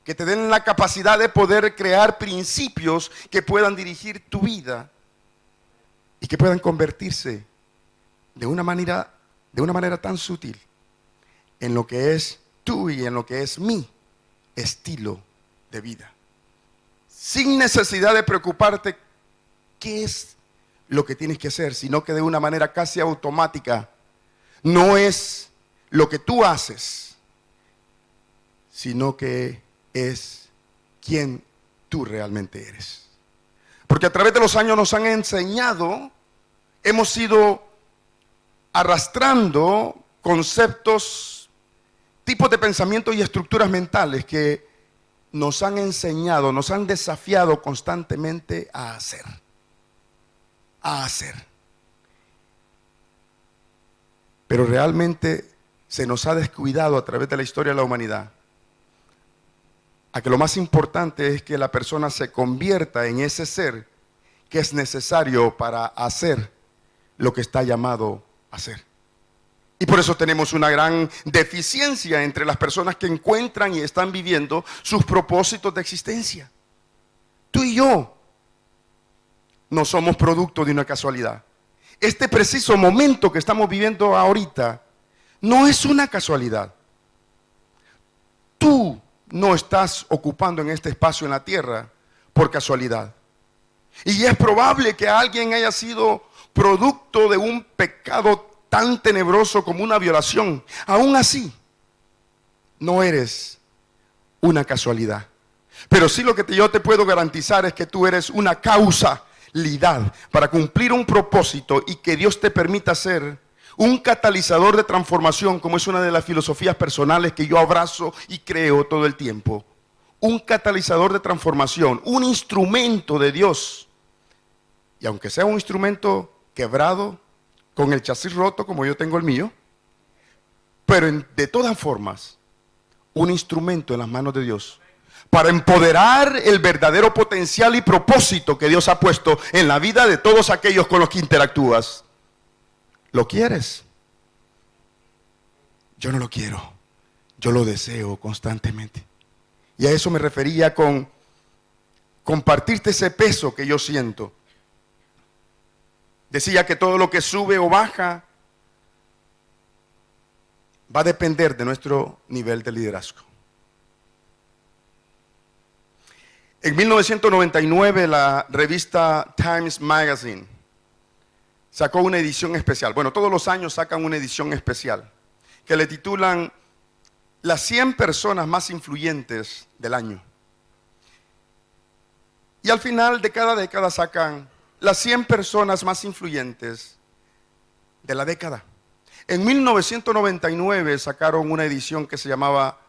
que te den la capacidad de poder crear principios que puedan dirigir tu vida y que puedan convertirse de una manera tan sutil en lo que es tú y en lo que es mi estilo de vida, sin necesidad de preocuparte qué es lo que tienes que hacer, sino que de una manera casi automática, no es lo que tú haces, sino que es quién tú realmente eres. Porque a través de los años nos han enseñado, hemos ido arrastrando conceptos, tipos de pensamientos y estructuras mentales que nos han enseñado, nos han desafiado constantemente a hacer. A hacer. Pero realmente se nos ha descuidado a través de la historia de la humanidad a que lo más importante es que la persona se convierta en ese ser que es necesario para hacer lo que está llamado a hacer. Y por eso tenemos una gran deficiencia entre las personas que encuentran y están viviendo sus propósitos de existencia. Tú y yo no somos producto de una casualidad. Este preciso momento que estamos viviendo ahorita no es una casualidad. Tú no estás ocupando en este espacio en la tierra por casualidad. Y es probable que alguien haya sido producto de un pecado tan tenebroso como una violación. Aún así, no eres una casualidad. Pero sí lo que yo te puedo garantizar es que tú eres una causalidad para cumplir un propósito y que Dios te permita ser un catalizador de transformación, como es una de las filosofías personales que yo abrazo y creo todo el tiempo. Un catalizador de transformación, un instrumento de Dios. Y aunque sea un instrumento quebrado, con el chasis roto como yo tengo el mío, pero de todas formas, un instrumento en las manos de Dios para empoderar el verdadero potencial y propósito que Dios ha puesto en la vida de todos aquellos con los que interactúas. ¿Lo quieres? Yo no lo quiero. Yo lo deseo constantemente. Y a eso me refería con compartirte ese peso que yo siento. Decía que todo lo que sube o baja va a depender de nuestro nivel de liderazgo. En 1999 la revista Times Magazine sacó una edición especial. Bueno, todos los años sacan una edición especial que le titulan Las 100 personas más influyentes del año. Y al final de cada década sacan las 100 personas más influyentes de la década. En 1999 sacaron una edición que se llamaba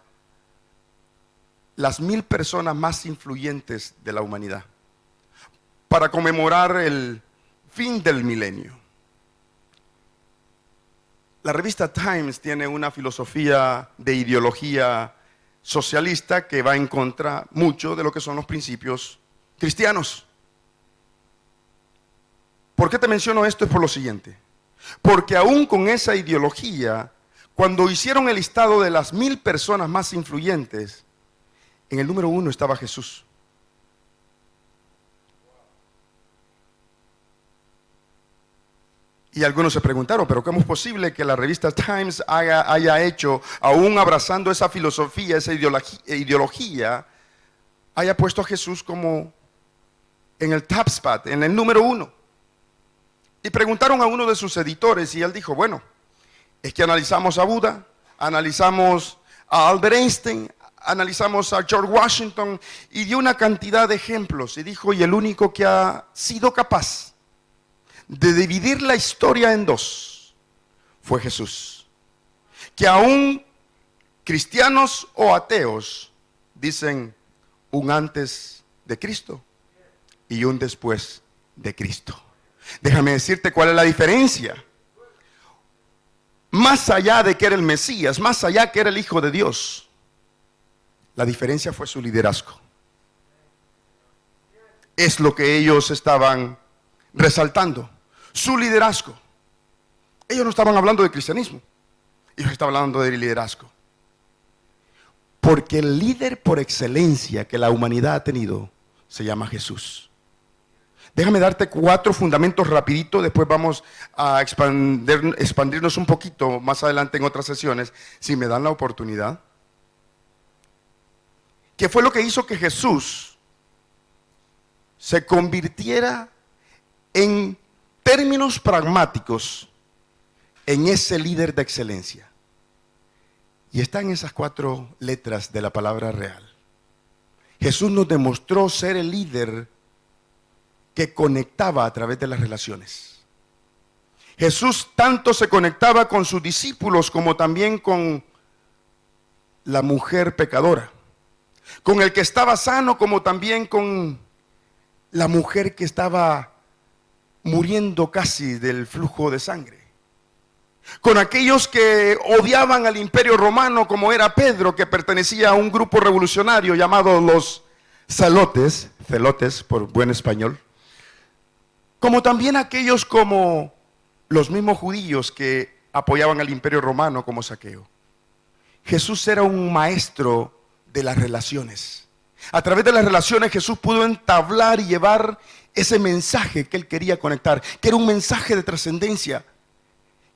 Las 1000 personas más influyentes de la humanidad, para conmemorar el fin del milenio. La revista Times tiene una filosofía de ideología socialista que va en contra mucho de lo que son los principios cristianos. ¿Por qué te menciono esto? Es por lo siguiente. Porque aún con esa ideología, cuando hicieron el listado de las 1000 personas más influyentes, en el número 1 estaba Jesús. Y algunos se preguntaron, ¿pero cómo es posible que la revista Times haya hecho, aún abrazando esa filosofía, esa ideología, haya puesto a Jesús como en el top spot, en el número 1? Y preguntaron a uno de sus editores y él dijo, bueno, es que analizamos a Buda, analizamos a Albert Einstein, analizamos a George Washington y dio una cantidad de ejemplos y dijo, y el único que ha sido capaz de dividir la historia en dos fue Jesús. Que aún cristianos o ateos dicen un antes de Cristo y un después de Cristo. Déjame decirte cuál es la diferencia. Más allá de que era el Mesías, más allá que era el Hijo de Dios, la diferencia fue su liderazgo. Es lo que ellos estaban resaltando. Su liderazgo. Ellos no estaban hablando de cristianismo. Ellos estaban hablando de liderazgo. Porque el líder por excelencia que la humanidad ha tenido se llama Jesús. Déjame darte 4 fundamentos rapidito, después vamos a expandirnos un poquito más adelante en otras sesiones, si me dan la oportunidad. ¿Qué fue lo que hizo que Jesús se convirtiera en términos pragmáticos en ese líder de excelencia? Y está en esas 4 letras de la palabra real. Jesús nos demostró ser el líder que conectaba a través de las relaciones. Jesús tanto se conectaba con sus discípulos como también con la mujer pecadora, con el que estaba sano como también con la mujer que estaba muriendo casi del flujo de sangre, con aquellos que odiaban al imperio romano como era Pedro, que pertenecía a un grupo revolucionario llamado los celotes por buen español, como también aquellos como los mismos judíos que apoyaban al imperio romano como Zaqueo. Jesús era un maestro de las relaciones. A través de las relaciones Jesús pudo entablar y llevar ese mensaje que él quería conectar, que era un mensaje de trascendencia,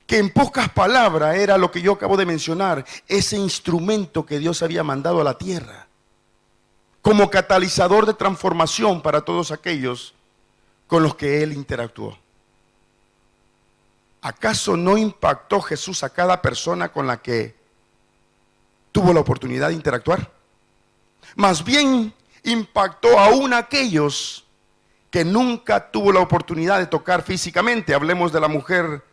que en pocas palabras era lo que yo acabo de mencionar, ese instrumento que Dios había mandado a la tierra, como catalizador de transformación para todos aquellos con los que él interactuó. ¿Acaso no impactó Jesús a cada persona con la que tuvo la oportunidad de interactuar? Más bien impactó aún a aquellos que nunca tuvo la oportunidad de tocar físicamente. Hablemos de la mujer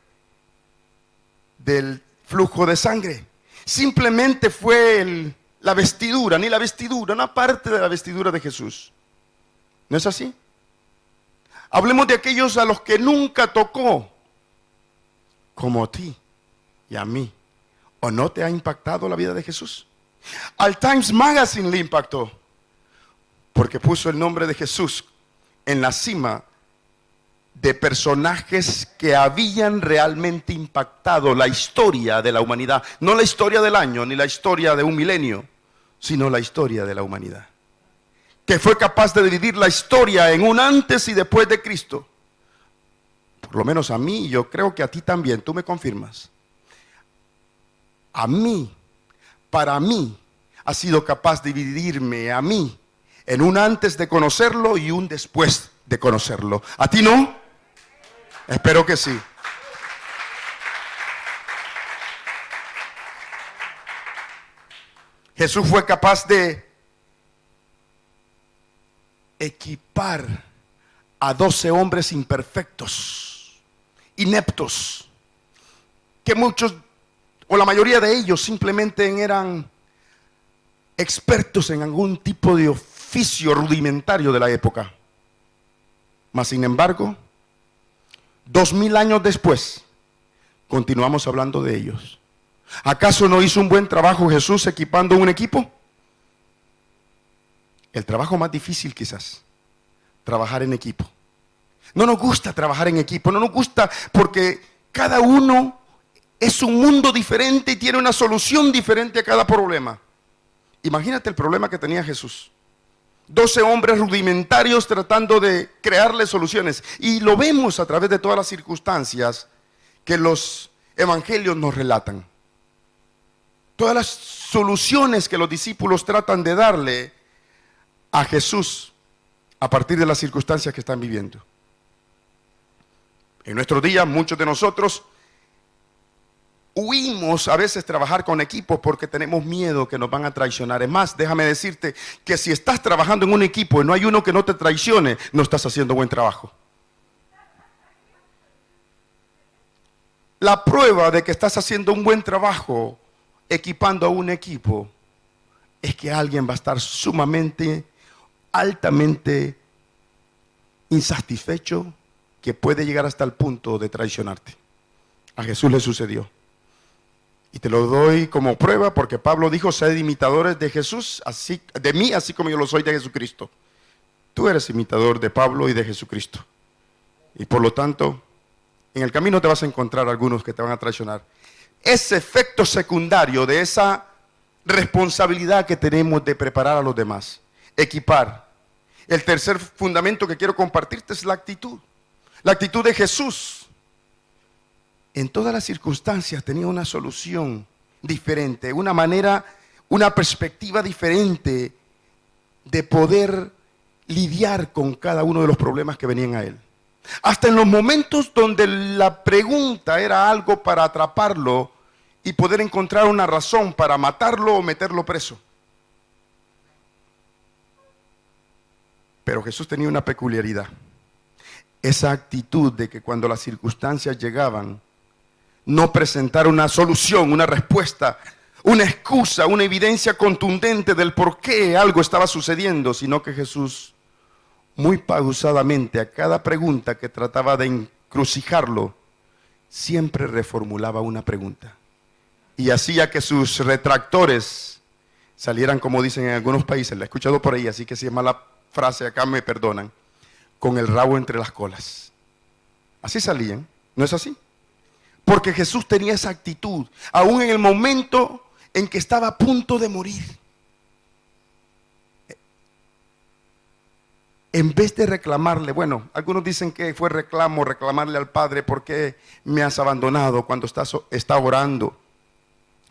del flujo de sangre. Simplemente fue la vestidura, ni la vestidura, una parte de la vestidura de Jesús. ¿No es así? Hablemos de aquellos a los que nunca tocó, como a ti y a mí. ¿O no te ha impactado la vida de Jesús? Al Times Magazine le impactó, porque puso el nombre de Jesús en la cima de personajes que habían realmente impactado la historia de la humanidad. No la historia del año, ni la historia de un milenio, sino la historia de la humanidad. Que fue capaz de dividir la historia en un antes y después de Cristo. Por lo menos a mí, yo creo que a ti también, tú me confirmas. A mí, para mí, ha sido capaz de dividirme a mí en un antes de conocerlo y un después de conocerlo. ¿A ti no? Espero que sí. Jesús fue capaz de equipar a 12 hombres imperfectos, ineptos, que muchos o la mayoría de ellos simplemente eran expertos en algún tipo de oficio rudimentario de la época. Mas sin embargo, 2000 años después, continuamos hablando de ellos. ¿Acaso no hizo un buen trabajo Jesús equipando un equipo? El trabajo más difícil quizás, trabajar en equipo. No nos gusta trabajar en equipo, no nos gusta porque cada uno es un mundo diferente y tiene una solución diferente a cada problema. Imagínate el problema que tenía Jesús. 12 hombres rudimentarios tratando de crearle soluciones. Y lo vemos a través de todas las circunstancias que los evangelios nos relatan. Todas las soluciones que los discípulos tratan de darle a Jesús a partir de las circunstancias que están viviendo. En nuestros días, muchos de nosotros huimos a veces trabajar con equipos porque tenemos miedo que nos van a traicionar. Es más, déjame decirte que si estás trabajando en un equipo y no hay uno que no te traicione, no estás haciendo buen trabajo. La prueba de que estás haciendo un buen trabajo equipando a un equipo es que alguien va a estar sumamente, altamente insatisfecho, que puede llegar hasta el punto de traicionarte. A Jesús le sucedió. Y te lo doy como prueba porque Pablo dijo: sed imitadores de Jesús, así, de mí, así como yo lo soy de Jesucristo. Tú eres imitador de Pablo y de Jesucristo. Y por lo tanto, en el camino te vas a encontrar algunos que te van a traicionar. Ese efecto secundario de esa responsabilidad que tenemos de preparar a los demás, equipar. El tercer fundamento que quiero compartirte es la actitud. La actitud de Jesús. En todas las circunstancias tenía una solución diferente, una manera, una perspectiva diferente de poder lidiar con cada uno de los problemas que venían a él. Hasta en los momentos donde la pregunta era algo para atraparlo y poder encontrar una razón para matarlo o meterlo preso. Pero Jesús tenía una peculiaridad. Esa actitud de que cuando las circunstancias llegaban, no presentar una solución, una respuesta, una excusa, una evidencia contundente del por qué algo estaba sucediendo, sino que Jesús, muy pausadamente, a cada pregunta que trataba de encrucijarlo, siempre reformulaba una pregunta. Y hacía que sus retractores salieran, como dicen en algunos países, la he escuchado por ahí, así que si es mala frase acá me perdonan, con el rabo entre las colas. Así salían, ¿no es así? Porque Jesús tenía esa actitud, aún en el momento en que estaba a punto de morir. En vez de reclamarle, bueno, algunos dicen que fue reclamarle al Padre, ¿por qué me has abandonado cuando está orando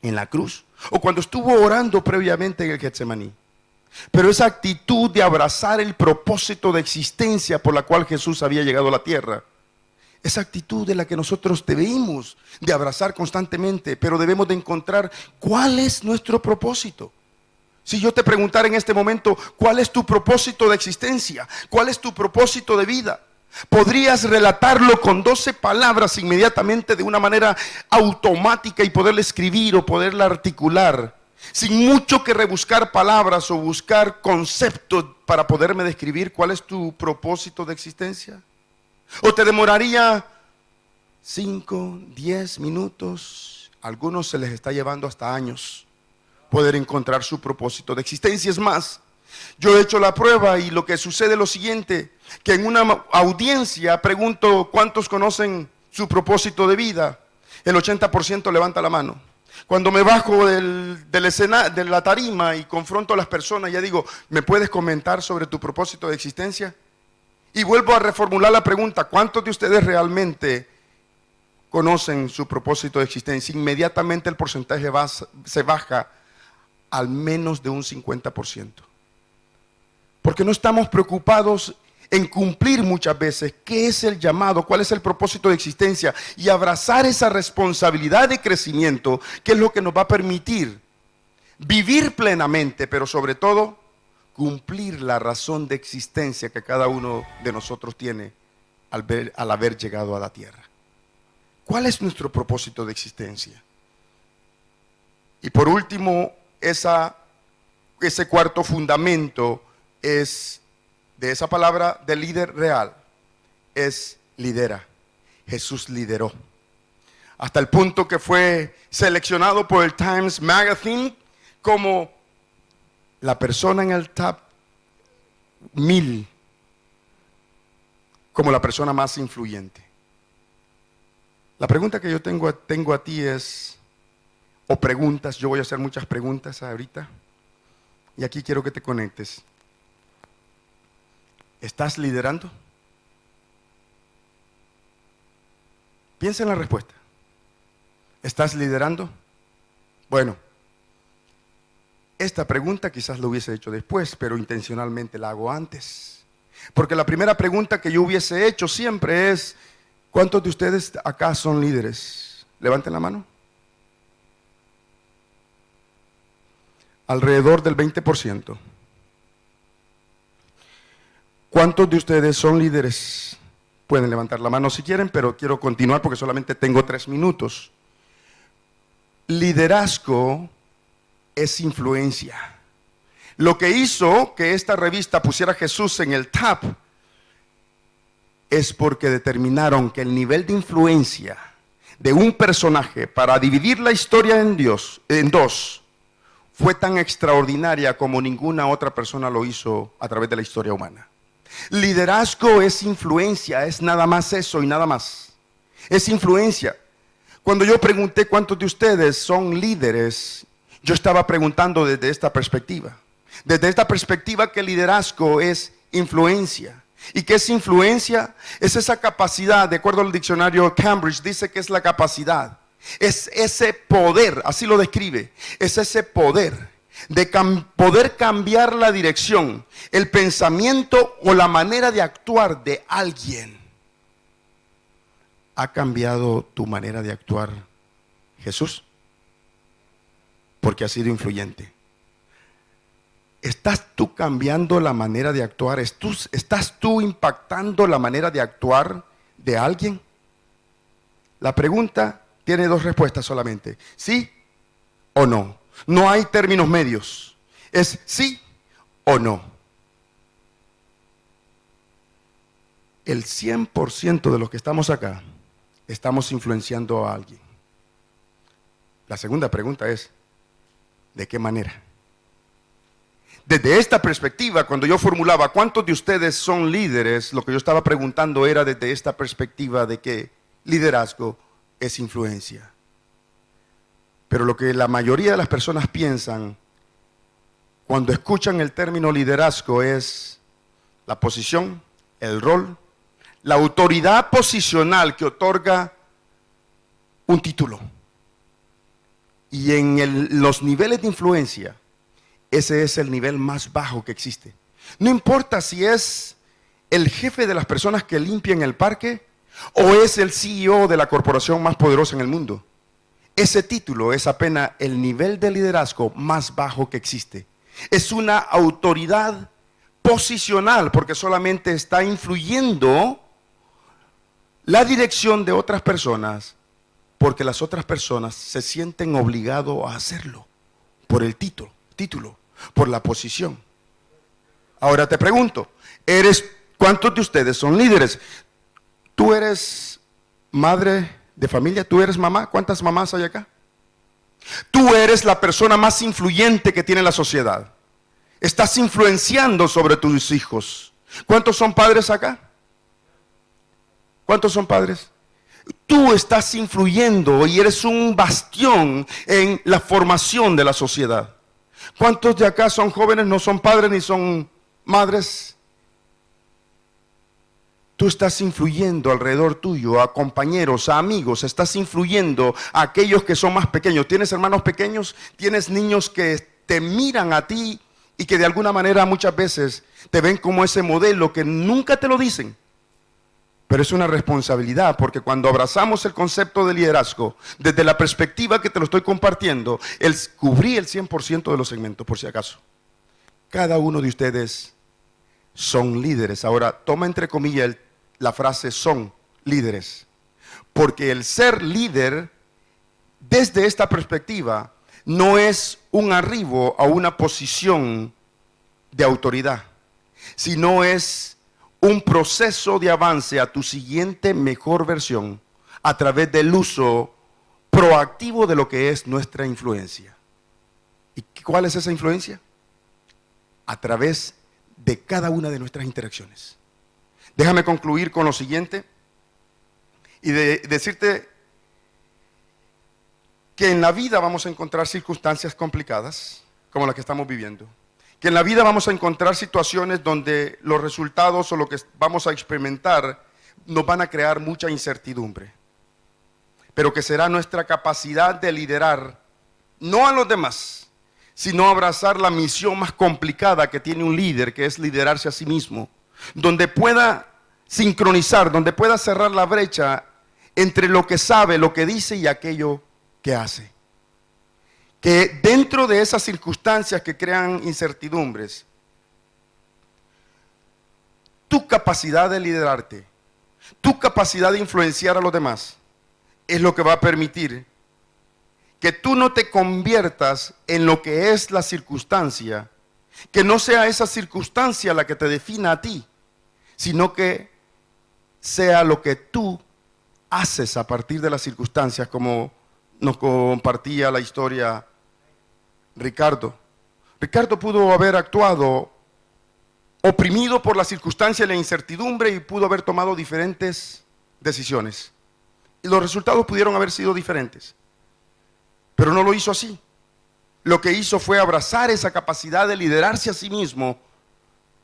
en la cruz? O cuando estuvo orando previamente en el Getsemaní. Pero esa actitud de abrazar el propósito de existencia por la cual Jesús había llegado a la tierra, esa actitud de la que nosotros debemos de abrazar constantemente, pero debemos de encontrar cuál es nuestro propósito. Si yo te preguntara en este momento, ¿cuál es tu propósito de existencia? ¿Cuál es tu propósito de vida? Podrías relatarlo con 12 palabras inmediatamente de una manera automática y poderla escribir o poderla articular, sin mucho que rebuscar palabras o buscar conceptos para poderme describir cuál es tu propósito de existencia. ¿O te demoraría 5, 10 minutos? A algunos se les está llevando hasta años poder encontrar su propósito de existencia. Es más, yo he hecho la prueba y lo que sucede es lo siguiente, que en una audiencia pregunto ¿cuántos conocen su propósito de vida? El 80% levanta la mano. Cuando me bajo de la tarima y confronto a las personas, ya digo, ¿me puedes comentar sobre tu propósito de existencia? Y vuelvo a reformular la pregunta, ¿cuántos de ustedes realmente conocen su propósito de existencia? Inmediatamente el porcentaje se baja al menos de un 50%. Porque no estamos preocupados en cumplir muchas veces qué es el llamado, cuál es el propósito de existencia y abrazar esa responsabilidad de crecimiento, que es lo que nos va a permitir vivir plenamente, pero sobre todo cumplir la razón de existencia que cada uno de nosotros tiene al haber llegado a la tierra. ¿Cuál es nuestro propósito de existencia? Y por último, ese cuarto fundamento es de esa palabra de líder real, es lidera. Jesús lideró. Hasta el punto que fue seleccionado por el Times Magazine como la persona en el top 1000, como la persona más influyente. La pregunta que yo tengo a ti es, o preguntas, yo voy a hacer muchas preguntas ahorita, y aquí quiero que te conectes. ¿Estás liderando? Piensa en la respuesta. ¿Estás liderando? Bueno, esta pregunta quizás lo hubiese hecho después, pero intencionalmente la hago antes. Porque la primera pregunta que yo hubiese hecho siempre es, ¿cuántos de ustedes acá son líderes? Levanten la mano. Alrededor del 20%. ¿Cuántos de ustedes son líderes? Pueden levantar la mano si quieren, pero quiero continuar porque solamente tengo 3 minutos. Liderazgo es influencia. Lo que hizo que esta revista pusiera a Jesús en el top es porque determinaron que el nivel de influencia de un personaje para dividir la historia en dos fue tan extraordinaria como ninguna otra persona lo hizo a través de la historia humana. Liderazgo es influencia, es nada más eso y nada más. Es influencia. Cuando yo pregunté cuántos de ustedes son líderes, yo estaba preguntando desde esta perspectiva. Desde esta perspectiva que liderazgo es influencia. ¿Y qué es influencia? Es esa capacidad, de acuerdo al diccionario Cambridge, dice que es la capacidad. Es ese poder, así lo describe, es ese poder de poder cambiar la dirección, el pensamiento o la manera de actuar de alguien. ¿Ha cambiado tu manera de actuar Jesús? Porque ha sido influyente. ¿Estás tú cambiando la manera de actuar? ¿Estás tú impactando la manera de actuar de alguien? La pregunta tiene dos respuestas solamente: sí o no. No hay términos medios. Es sí o no. El 100% de los que estamos acá estamos influenciando a alguien. La segunda pregunta es: ¿de qué manera? Desde esta perspectiva, cuando yo formulaba ¿cuántos de ustedes son líderes?, lo que yo estaba preguntando era desde esta perspectiva de que liderazgo es influencia. Pero lo que la mayoría de las personas piensan cuando escuchan el término liderazgo es la posición, el rol, la autoridad posicional que otorga un título. Y en los niveles de influencia, ese es el nivel más bajo que existe. No importa si es el jefe de las personas que limpian el parque o es el CEO de la corporación más poderosa en el mundo. Ese título es apenas el nivel de liderazgo más bajo que existe. Es una autoridad posicional porque solamente está influyendo la dirección de otras personas porque las otras personas se sienten obligados a hacerlo por el título, por la posición. Ahora te pregunto, ¿cuántos de ustedes son líderes? ¿Tú eres madre de familia? ¿Tú eres mamá? ¿Cuántas mamás hay acá? Tú eres la persona más influyente que tiene la sociedad. Estás influenciando sobre tus hijos. ¿Cuántos son padres acá? ¿Cuántos son padres? Tú estás influyendo y eres un bastión en la formación de la sociedad. ¿Cuántos de acá son jóvenes, no son padres ni son madres? Tú estás influyendo alrededor tuyo, a compañeros, a amigos, estás influyendo a aquellos que son más pequeños. ¿Tienes hermanos pequeños? ¿Tienes niños que te miran a ti y que de alguna manera muchas veces te ven como ese modelo que nunca te lo dicen? Pero es una responsabilidad, porque cuando abrazamos el concepto de liderazgo, desde la perspectiva que te lo estoy compartiendo, cubrí el 100% de los segmentos, por si acaso. Cada uno de ustedes son líderes. Ahora, toma entre comillas la frase son líderes. Porque el ser líder, desde esta perspectiva, no es un arribo a una posición de autoridad, sino es un proceso de avance a tu siguiente mejor versión a través del uso proactivo de lo que es nuestra influencia. ¿Y cuál es esa influencia? A través de cada una de nuestras interacciones. Déjame concluir con lo siguiente y decirte que en la vida vamos a encontrar circunstancias complicadas como las que estamos viviendo. Que en la vida vamos a encontrar situaciones donde los resultados o lo que vamos a experimentar nos van a crear mucha incertidumbre. Pero que será nuestra capacidad de liderar, no a los demás, sino abrazar la misión más complicada que tiene un líder, que es liderarse a sí mismo. Donde pueda sincronizar, donde pueda cerrar la brecha entre lo que sabe, lo que dice y aquello que hace. Que dentro de esas circunstancias que crean incertidumbres, tu capacidad de liderarte, tu capacidad de influenciar a los demás, es lo que va a permitir que tú no te conviertas en lo que es la circunstancia, que no sea esa circunstancia la que te defina a ti, sino que sea lo que tú haces a partir de las circunstancias, como nos compartía la historia Ricardo. Ricardo pudo haber actuado oprimido por la circunstancia y la incertidumbre y pudo haber tomado diferentes decisiones. Y los resultados pudieron haber sido diferentes. Pero no lo hizo así. Lo que hizo fue abrazar esa capacidad de liderarse a sí mismo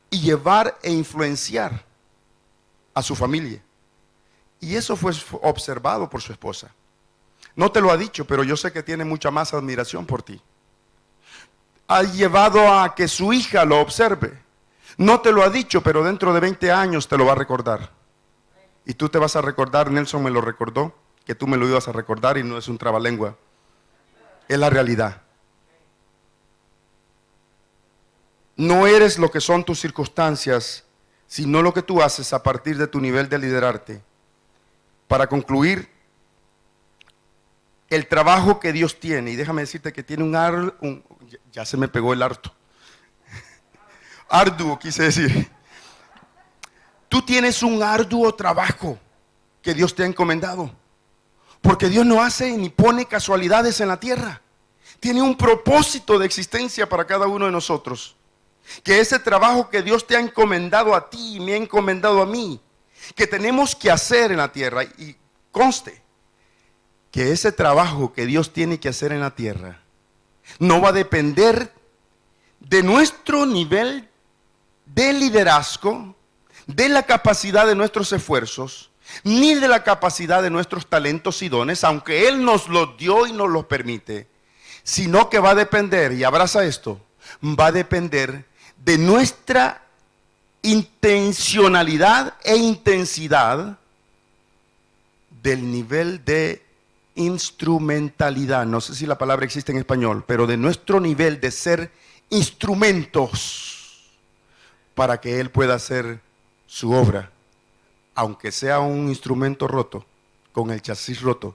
y llevar e influenciar a su familia. Y eso fue observado por su esposa. No te lo ha dicho, pero yo sé que tiene mucha más admiración por ti. Ha llevado a que su hija lo observe. No te lo ha dicho, pero dentro de 20 años te lo va a recordar. Y tú te vas a recordar, Nelson me lo recordó, que tú me lo ibas a recordar y no es un trabalengua. Es la realidad. No eres lo que son tus circunstancias, sino lo que tú haces a partir de tu nivel de liderarte. Para concluir, el trabajo que Dios tiene, y déjame decirte que tiene ya se me pegó el harto. Arduo, quise decir. Tú tienes un arduo trabajo que Dios te ha encomendado. Porque Dios no hace ni pone casualidades en la tierra. Tiene un propósito de existencia para cada uno de nosotros. Que ese trabajo que Dios te ha encomendado a ti y me ha encomendado a mí, que tenemos que hacer en la tierra, y conste que ese trabajo que Dios tiene que hacer en la tierra no va a depender de nuestro nivel de liderazgo, de la capacidad de nuestros esfuerzos, ni de la capacidad de nuestros talentos y dones, aunque Él nos los dio y nos los permite, sino que va a depender, y abraza esto, va a depender de nuestra intencionalidad e intensidad, del nivel de instrumentalidad, no sé si la palabra existe en español, pero de nuestro nivel de ser instrumentos para que Él pueda hacer su obra, aunque sea un instrumento roto, con el chasis roto,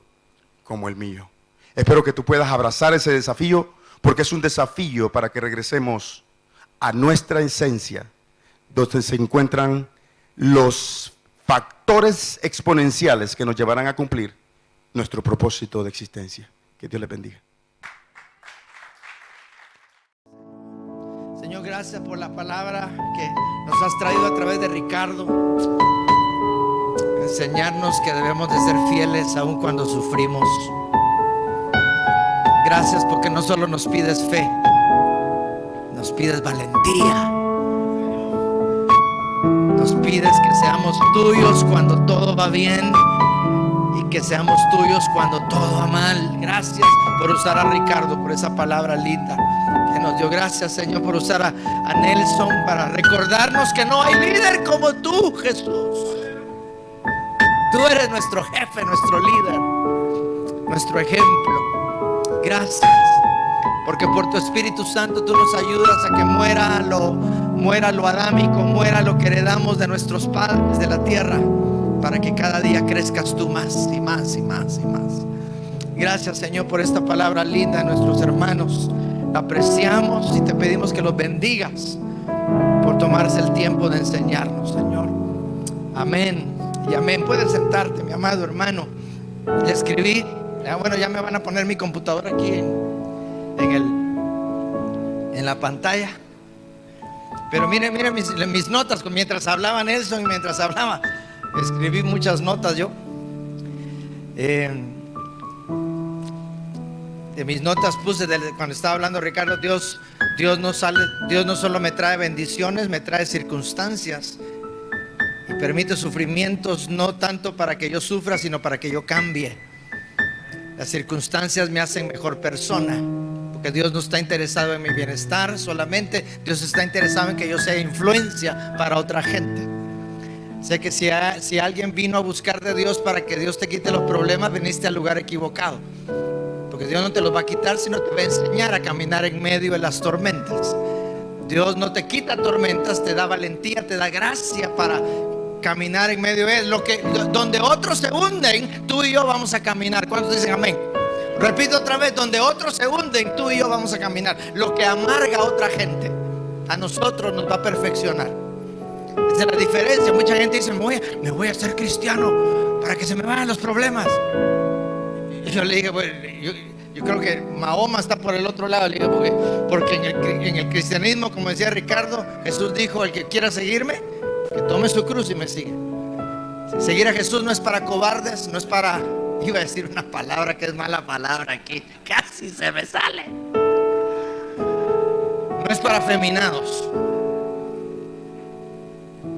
como el mío. Espero que tú puedas abrazar ese desafío, porque es un desafío para que regresemos a nuestra esencia, donde se encuentran los factores exponenciales que nos llevarán a cumplir nuestro propósito de existencia. Que Dios les bendiga. Señor, gracias por la palabra que nos has traído a través de Ricardo. Enseñarnos que debemos de ser fieles aun cuando sufrimos. Gracias porque no solo nos pides fe, nos pides valentía. Nos pides que seamos tuyos cuando todo va bien y que seamos tuyos cuando todo va mal. Gracias por usar a Ricardo, por esa palabra linda que nos dio. Gracias, Señor, por usar a Nelson para recordarnos que no hay líder como tú, Jesús. Tú eres nuestro jefe, nuestro líder, nuestro ejemplo. Gracias, porque por tu Espíritu Santo tú nos ayudas a que muera lo adámico, muera lo que heredamos de nuestros padres de la tierra, para que cada día crezcas tú más y más y más y más. Gracias, Señor, por esta palabra linda de nuestros hermanos. La apreciamos y te pedimos que los bendigas por tomarse el tiempo de enseñarnos, Señor. Amén y amén. Puedes sentarte, mi amado hermano. Le escribí, bueno, ya me van a poner mi computadora aquí en la pantalla. Pero mire mis notas, mientras hablaba Nelson y mientras hablaba, escribí muchas notas yo. De mis notas puse cuando estaba hablando Ricardo, Dios no solo me trae bendiciones, me trae circunstancias y permite sufrimientos, no tanto para que yo sufra, sino para que yo cambie. Las circunstancias me hacen mejor persona, porque Dios no está interesado en mi bienestar solamente, Dios está interesado en que yo sea influencia para otra gente. Sé que si alguien vino a buscar de Dios para que Dios te quite los problemas, viniste al lugar equivocado, porque Dios no te los va a quitar, sino te va a enseñar a caminar en medio de las tormentas. Dios no te quita tormentas, te da valentía, te da gracia para caminar en medio de donde otros se hunden, tú y yo vamos a caminar. ¿Cuántos dicen amén? Repito otra vez, donde otros se hunden, tú y yo vamos a caminar. Lo que amarga a otra gente, a nosotros nos va a perfeccionar. Esa es la diferencia. Mucha gente dice, me voy a hacer cristiano para que se me vayan los problemas. Y yo le dije, bueno, yo creo que Mahoma está por el otro lado. Le dije, porque en el cristianismo, como decía Ricardo, Jesús dijo, el que quiera seguirme, que tome su cruz y me siga. Seguir a Jesús no es para cobardes, no es para... Iba a decir una palabra que es mala palabra aquí, casi se me sale. No es para afeminados,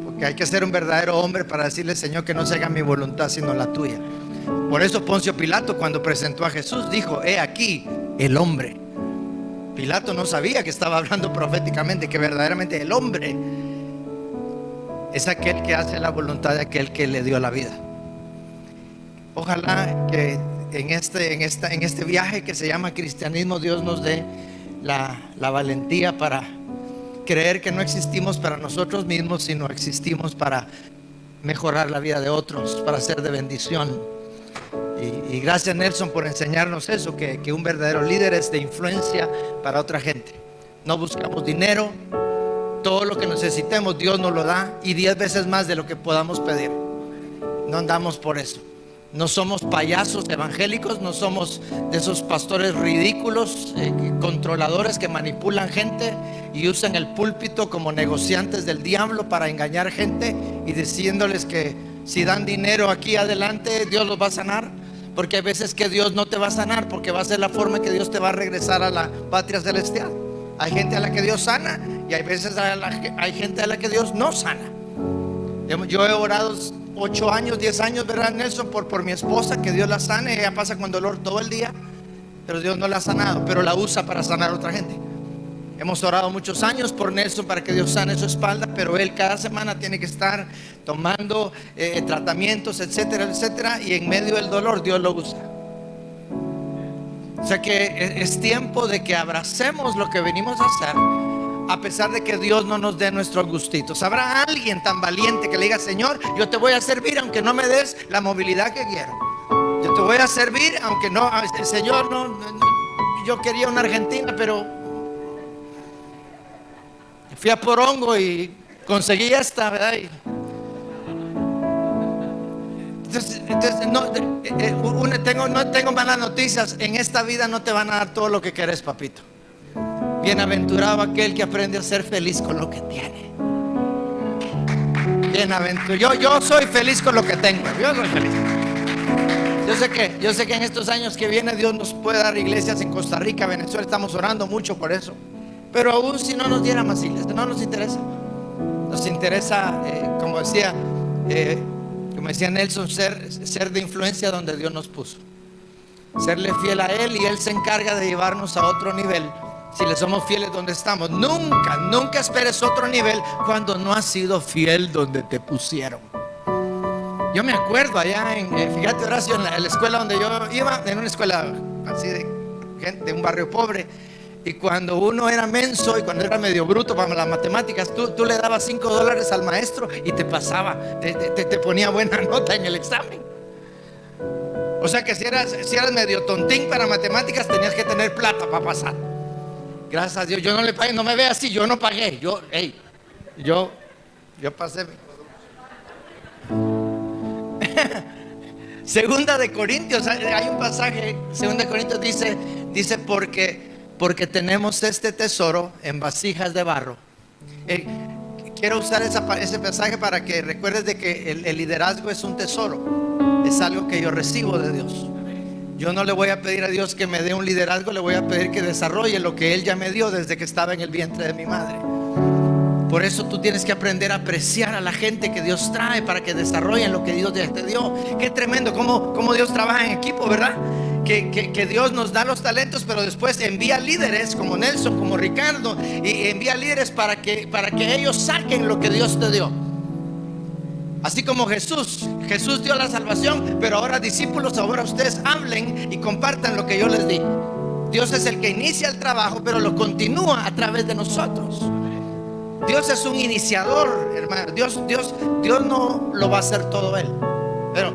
porque hay que ser un verdadero hombre para decirle, Señor, que no se haga mi voluntad sino la tuya. Por eso Poncio Pilato, cuando presentó a Jesús, dijo, he aquí el hombre. Pilato no sabía que estaba hablando proféticamente, que verdaderamente el hombre es aquel que hace la voluntad de aquel que le dio la vida. Ojalá que en este viaje que se llama cristianismo, Dios nos dé la valentía para creer que no existimos para nosotros mismos, sino existimos para mejorar la vida de otros, para ser de bendición. Y gracias, Nelson, por enseñarnos eso, que un verdadero líder es de influencia para otra gente. No buscamos dinero, todo lo que necesitemos Dios nos lo da, y 10 veces más de lo que podamos pedir. No andamos por eso. No somos payasos evangélicos, no somos de esos pastores ridículos, controladores que manipulan gente y usan el púlpito como negociantes del diablo para engañar gente y diciéndoles que si dan dinero aquí adelante Dios los va a sanar. Porque hay veces que Dios no te va a sanar, porque va a ser la forma en que Dios te va a regresar a la patria celestial. Hay gente a la que Dios sana y hay veces hay gente a la que Dios no sana. Yo he orado 8 años, 10 años, ¿verdad, Nelson? Por mi esposa, que Dios la sane. Ella pasa con dolor todo el día, pero Dios no la ha sanado, pero la usa para sanar a otra gente. Hemos orado muchos años por Nelson para que Dios sane su espalda, pero él cada semana tiene que estar tomando tratamientos, etcétera, etcétera, y en medio del dolor Dios lo usa. O sea que es tiempo de que abracemos lo que venimos a hacer, a pesar de que Dios no nos dé nuestros gustitos. ¿Habrá alguien tan valiente que le diga: Señor, yo te voy a servir aunque no me des la movilidad que quiero? Yo te voy a servir aunque no, Señor, no, yo quería una Argentina, pero fui a Porongo y conseguí esta, ¿verdad? Entonces no tengo malas noticias. En esta vida no te van a dar todo lo que querés, papito. Bienaventurado aquel que aprende a ser feliz con lo que tiene. Bienaventurado. Yo soy feliz con lo que tengo. Yo soy feliz. Yo sé que en estos años que viene Dios nos puede dar iglesias en Costa Rica, Venezuela. Estamos orando mucho por eso. Pero aún si no nos diera más iglesias, no nos interesa. Nos interesa, como decía Nelson, ser de influencia donde Dios nos puso. Serle fiel a Él, y Él se encarga de llevarnos a otro nivel si le somos fieles donde estamos. Nunca esperes otro nivel cuando no has sido fiel donde te pusieron. Yo me acuerdo allá fíjate, Horacio, en la escuela donde yo iba, en una escuela así de gente de un barrio pobre. Y cuando uno era menso y cuando era medio bruto para las matemáticas, tú le dabas $5 al maestro y te pasaba, te ponía buena nota en el examen. O sea que si eras medio tontín para matemáticas, tenías que tener plata para pasar. Gracias a Dios, yo no le pagué, no me ve así, yo no pagué. Yo pasé. Segunda de Corintios, hay un pasaje, Segunda de Corintios dice porque tenemos este tesoro en vasijas de barro. Quiero usar ese pasaje para que recuerdes de que el liderazgo es un tesoro. Es algo que yo recibo de Dios. Yo no le voy a pedir a Dios que me dé un liderazgo, le voy a pedir que desarrolle lo que Él ya me dio desde que estaba en el vientre de mi madre. Por eso tú tienes que aprender a apreciar a la gente que Dios trae para que desarrollen lo que Dios ya te dio. Qué tremendo cómo Dios trabaja en equipo, ¿verdad? Que Dios nos da los talentos, pero después envía líderes como Nelson, como Ricardo, y envía líderes para que ellos saquen lo que Dios te dio. Así como Jesús dio la salvación, pero ahora discípulos, ahora ustedes hablen y compartan lo que yo les di. Dios es el que inicia el trabajo, pero lo continúa a través de nosotros. Dios es un iniciador, hermano. Dios no lo va a hacer todo Él. Pero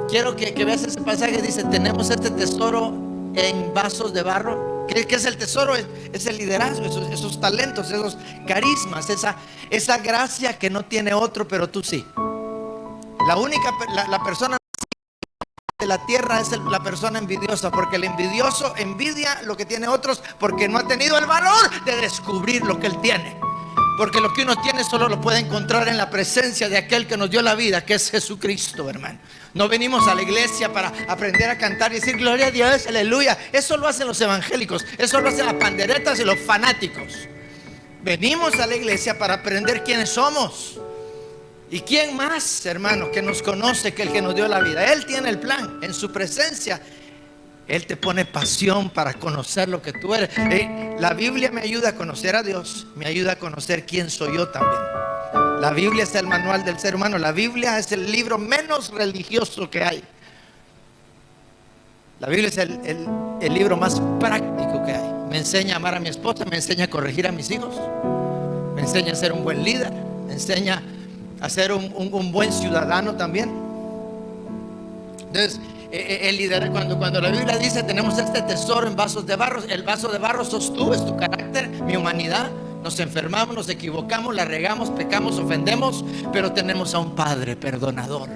quiero que veas ese pasaje. Dice: tenemos este tesoro en vasos de barro. ¿Qué es el tesoro? Es el liderazgo, esos talentos, esos carismas, esa gracia que no tiene otro, pero tú sí. La persona de la tierra es la persona envidiosa, porque el envidioso envidia lo que tiene otros, porque no ha tenido el valor de descubrir lo que él tiene. Porque lo que uno tiene solo lo puede encontrar en la presencia de aquel que nos dio la vida, que es Jesucristo, hermano. No venimos a la iglesia para aprender a cantar y decir gloria a Dios, aleluya. Eso lo hacen los evangélicos, eso lo hacen las panderetas y los fanáticos. Venimos a la iglesia para aprender quiénes somos. ¿Y quién más, hermano, que nos conoce que el que nos dio la vida? Él tiene el plan. En su presencia Él te pone pasión para conocer lo que tú eres. La Biblia me ayuda a conocer a Dios, me ayuda a conocer quién soy yo también. La Biblia es el manual del ser humano. La Biblia es el libro menos religioso que hay. La Biblia es el libro más práctico que hay. Me enseña a amar a mi esposa, me enseña a corregir a mis hijos, me enseña a ser un buen líder, me enseña a ser un buen ciudadano también. Entonces, el liderazgo, cuando la Biblia dice tenemos este tesoro en vasos de barro, el vaso de barro sos tú, es tu carácter, mi humanidad. Nos enfermamos, nos equivocamos, la regamos, pecamos, ofendemos, pero tenemos a un Padre perdonador.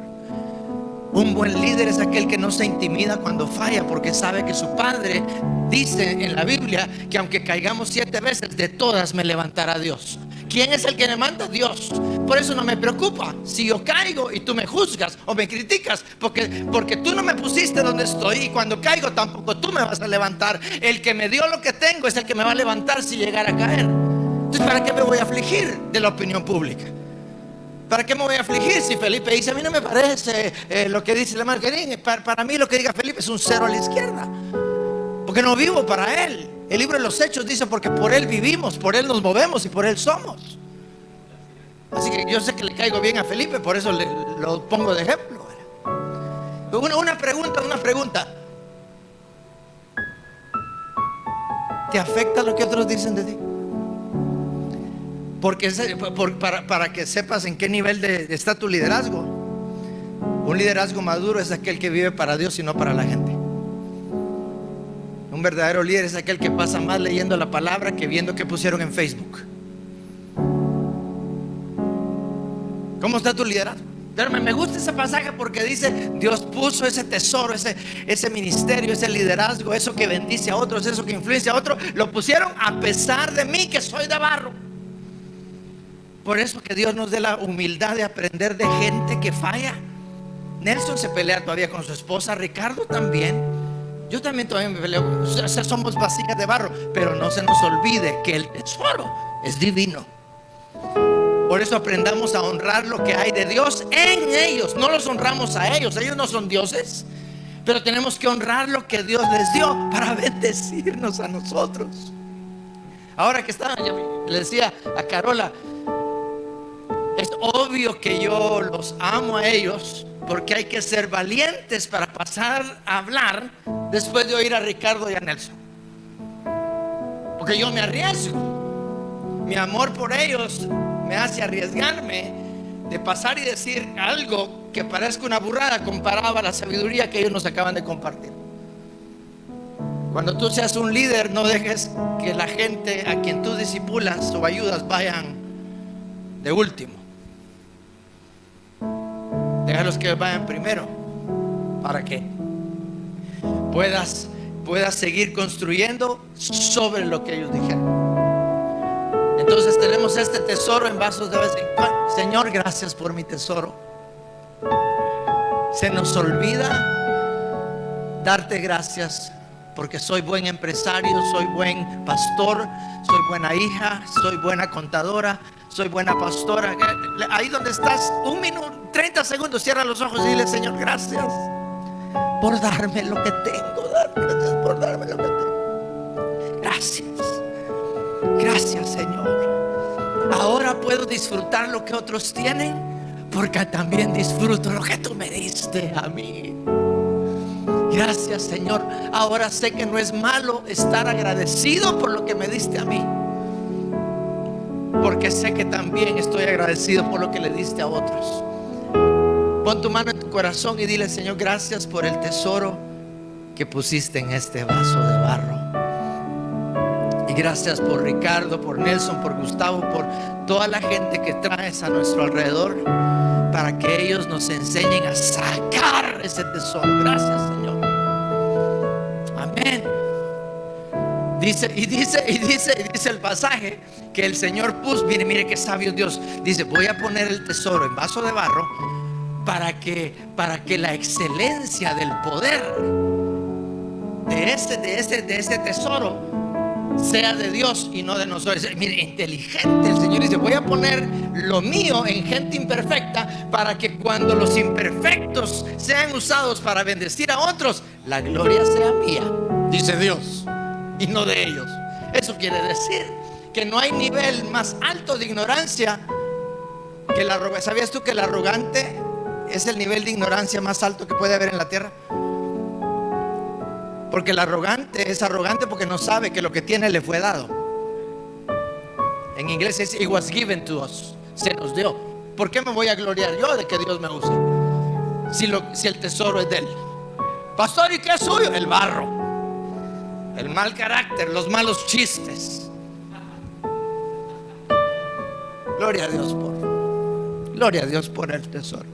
Un buen líder es aquel que no se intimida cuando falla, porque sabe que su Padre dice en la Biblia que aunque caigamos 7 veces, de todas me levantará Dios. ¿Quién es el que me manda? Dios. Por eso no me preocupa si yo caigo y tú me juzgas o me criticas, porque tú no me pusiste donde estoy, y cuando caigo tampoco tú me vas a levantar. El que me dio lo que tengo es el que me va a levantar si llegara a caer. Entonces, ¿para qué me voy a afligir de la opinión pública? ¿Para qué me voy a afligir si Felipe dice a mí no me parece lo que dice la Marguerite? Para mí lo que diga Felipe es un 0 a la izquierda, porque no vivo para él. El libro de los Hechos dice porque por él vivimos, por él nos movemos y por él somos. Así que yo sé que le caigo bien a Felipe, por eso lo pongo de ejemplo. Una pregunta. ¿Te afecta lo que otros dicen de ti? Porque para que sepas en qué nivel está tu liderazgo. Un liderazgo maduro es aquel que vive para Dios y no para la gente. Un verdadero líder es aquel que pasa más leyendo la palabra que viendo qué pusieron en Facebook. ¿Cómo está tu liderazgo? Pero me gusta ese pasaje porque dice Dios puso ese tesoro, ese ministerio, ese liderazgo, eso que bendice a otros, eso que influencia a otros, lo pusieron a pesar de mí, que soy de barro. Por eso que Dios nos dé la humildad de aprender de gente que falla. Nelson se pelea todavía con su esposa, Ricardo también. Yo también todavía me peleo. O sea, somos vasijas de barro, pero no se nos olvide que el tesoro es divino. Por eso aprendamos a honrar lo que hay de Dios en ellos. No los honramos a ellos, ellos no son dioses, pero tenemos que honrar lo que Dios les dio para bendecirnos a nosotros. Ahora que estaba, yo le decía a Carola, es obvio que yo los amo a ellos, porque hay que ser valientes para pasar a hablar después de oír a Ricardo y a Nelson. Porque yo me arriesgo. Mi amor por ellos me hace arriesgarme de pasar y decir algo que parezca una burrada comparado a la sabiduría que ellos nos acaban de compartir. Cuando tú seas un líder, no dejes que la gente a quien tú discipulas o ayudas vayan de último. Déjalos que vayan primero, para que puedas seguir construyendo sobre lo que ellos dijeron. Entonces tenemos este tesoro en vasos de vez en cuando. Señor, gracias por mi tesoro. Se nos olvida darte gracias, porque soy buen empresario, soy buen pastor, soy buena hija, soy buena contadora, soy buena pastora. Ahí donde estás, 1 minuto, 30 segundos, cierra los ojos y dile: Señor, gracias por darme lo que tengo. Gracias por darme lo que tengo. Gracias. Gracias, Señor. Ahora puedo disfrutar lo que otros tienen, porque también disfruto lo que tú me diste a mí. Gracias, Señor. Ahora sé que no es malo estar agradecido por lo que me diste a mí, porque sé que también estoy agradecido por lo que le diste a otros. Pon tu mano en tu corazón y dile: Señor, gracias por el tesoro que pusiste en este vaso de barro. Y gracias por Ricardo, por Nelson, por Gustavo, por toda la gente que traes a nuestro alrededor, para que ellos nos enseñen a sacar ese tesoro. Gracias, Señor. Amén. Dice el pasaje que el Señor puso. Mire qué sabio Dios. Dice: voy a poner el tesoro en vaso de barro para que la excelencia del poder de ese tesoro sea de Dios y no de nosotros. Mire, inteligente el Señor. Dice: voy a poner lo mío en gente imperfecta, para que cuando los imperfectos sean usados para bendecir a otros, la gloria sea mía, dice Dios, y no de ellos. Eso quiere decir que no hay nivel más alto de ignorancia que la arrogancia. ¿Sabías tú que el arrogante es el nivel de ignorancia más alto que puede haber en la tierra? Porque el arrogante es arrogante porque no sabe que lo que tiene le fue dado. En inglés es it was given to us. Se nos dio. ¿Por qué me voy a gloriar yo de que Dios me use? Si el tesoro es de Él. Pastor, ¿y qué es suyo? El barro, el mal carácter, los malos chistes. Gloria a Dios por el tesoro.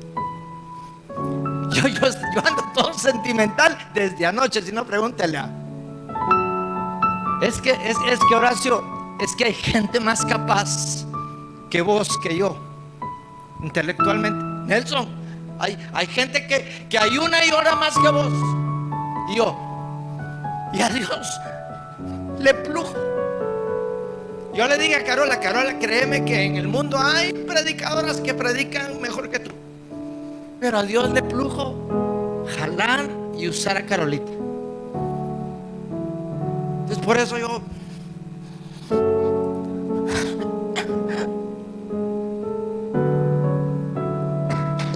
Yo ando todo sentimental desde anoche. Si no, pregúntele a... Es que Horacio, es que hay gente más capaz que vos, que yo, intelectualmente. Nelson, hay gente que ayuna y ora más que vos y yo. Y a Dios le plujo. Yo le dije a Carola, créeme que en el mundo hay predicadoras que predican mejor que tú, pero a Dios le plujo jalar y usar a Carolita. Entonces por eso yo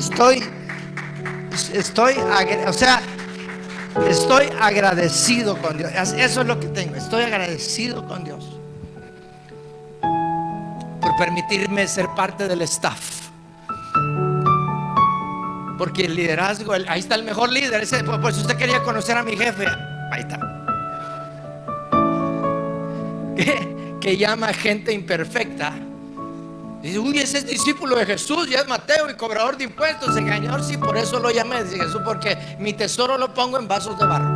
estoy agradecido con Dios. Eso es lo que tengo. Estoy agradecido con Dios por permitirme ser parte del staff. Porque el liderazgo, ahí está el mejor líder. Pues usted quería conocer a mi jefe, ahí está. Que llama a gente imperfecta. Dice, uy, ese es discípulo de Jesús, ya es Mateo y cobrador de impuestos, engañador. Sí, por eso lo llamé, dice Jesús, porque mi tesoro lo pongo en vasos de barro.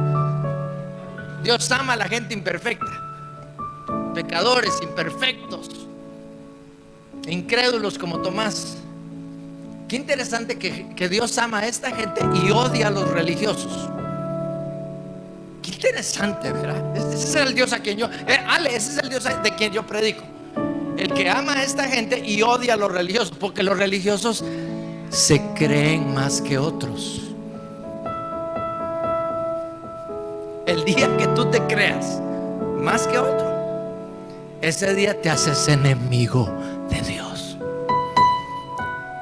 Dios ama a la gente imperfecta, pecadores imperfectos, incrédulos como Tomás. Qué interesante que Dios ama a esta gente y odia a los religiosos. Qué interesante, ¿verdad? Ese es el Dios a quien yo ese es el Dios de quien yo predico. El que ama a esta gente y odia a los religiosos, porque los religiosos se creen más que otros. El día que tú te creas más que otro, ese día te haces enemigo de Dios.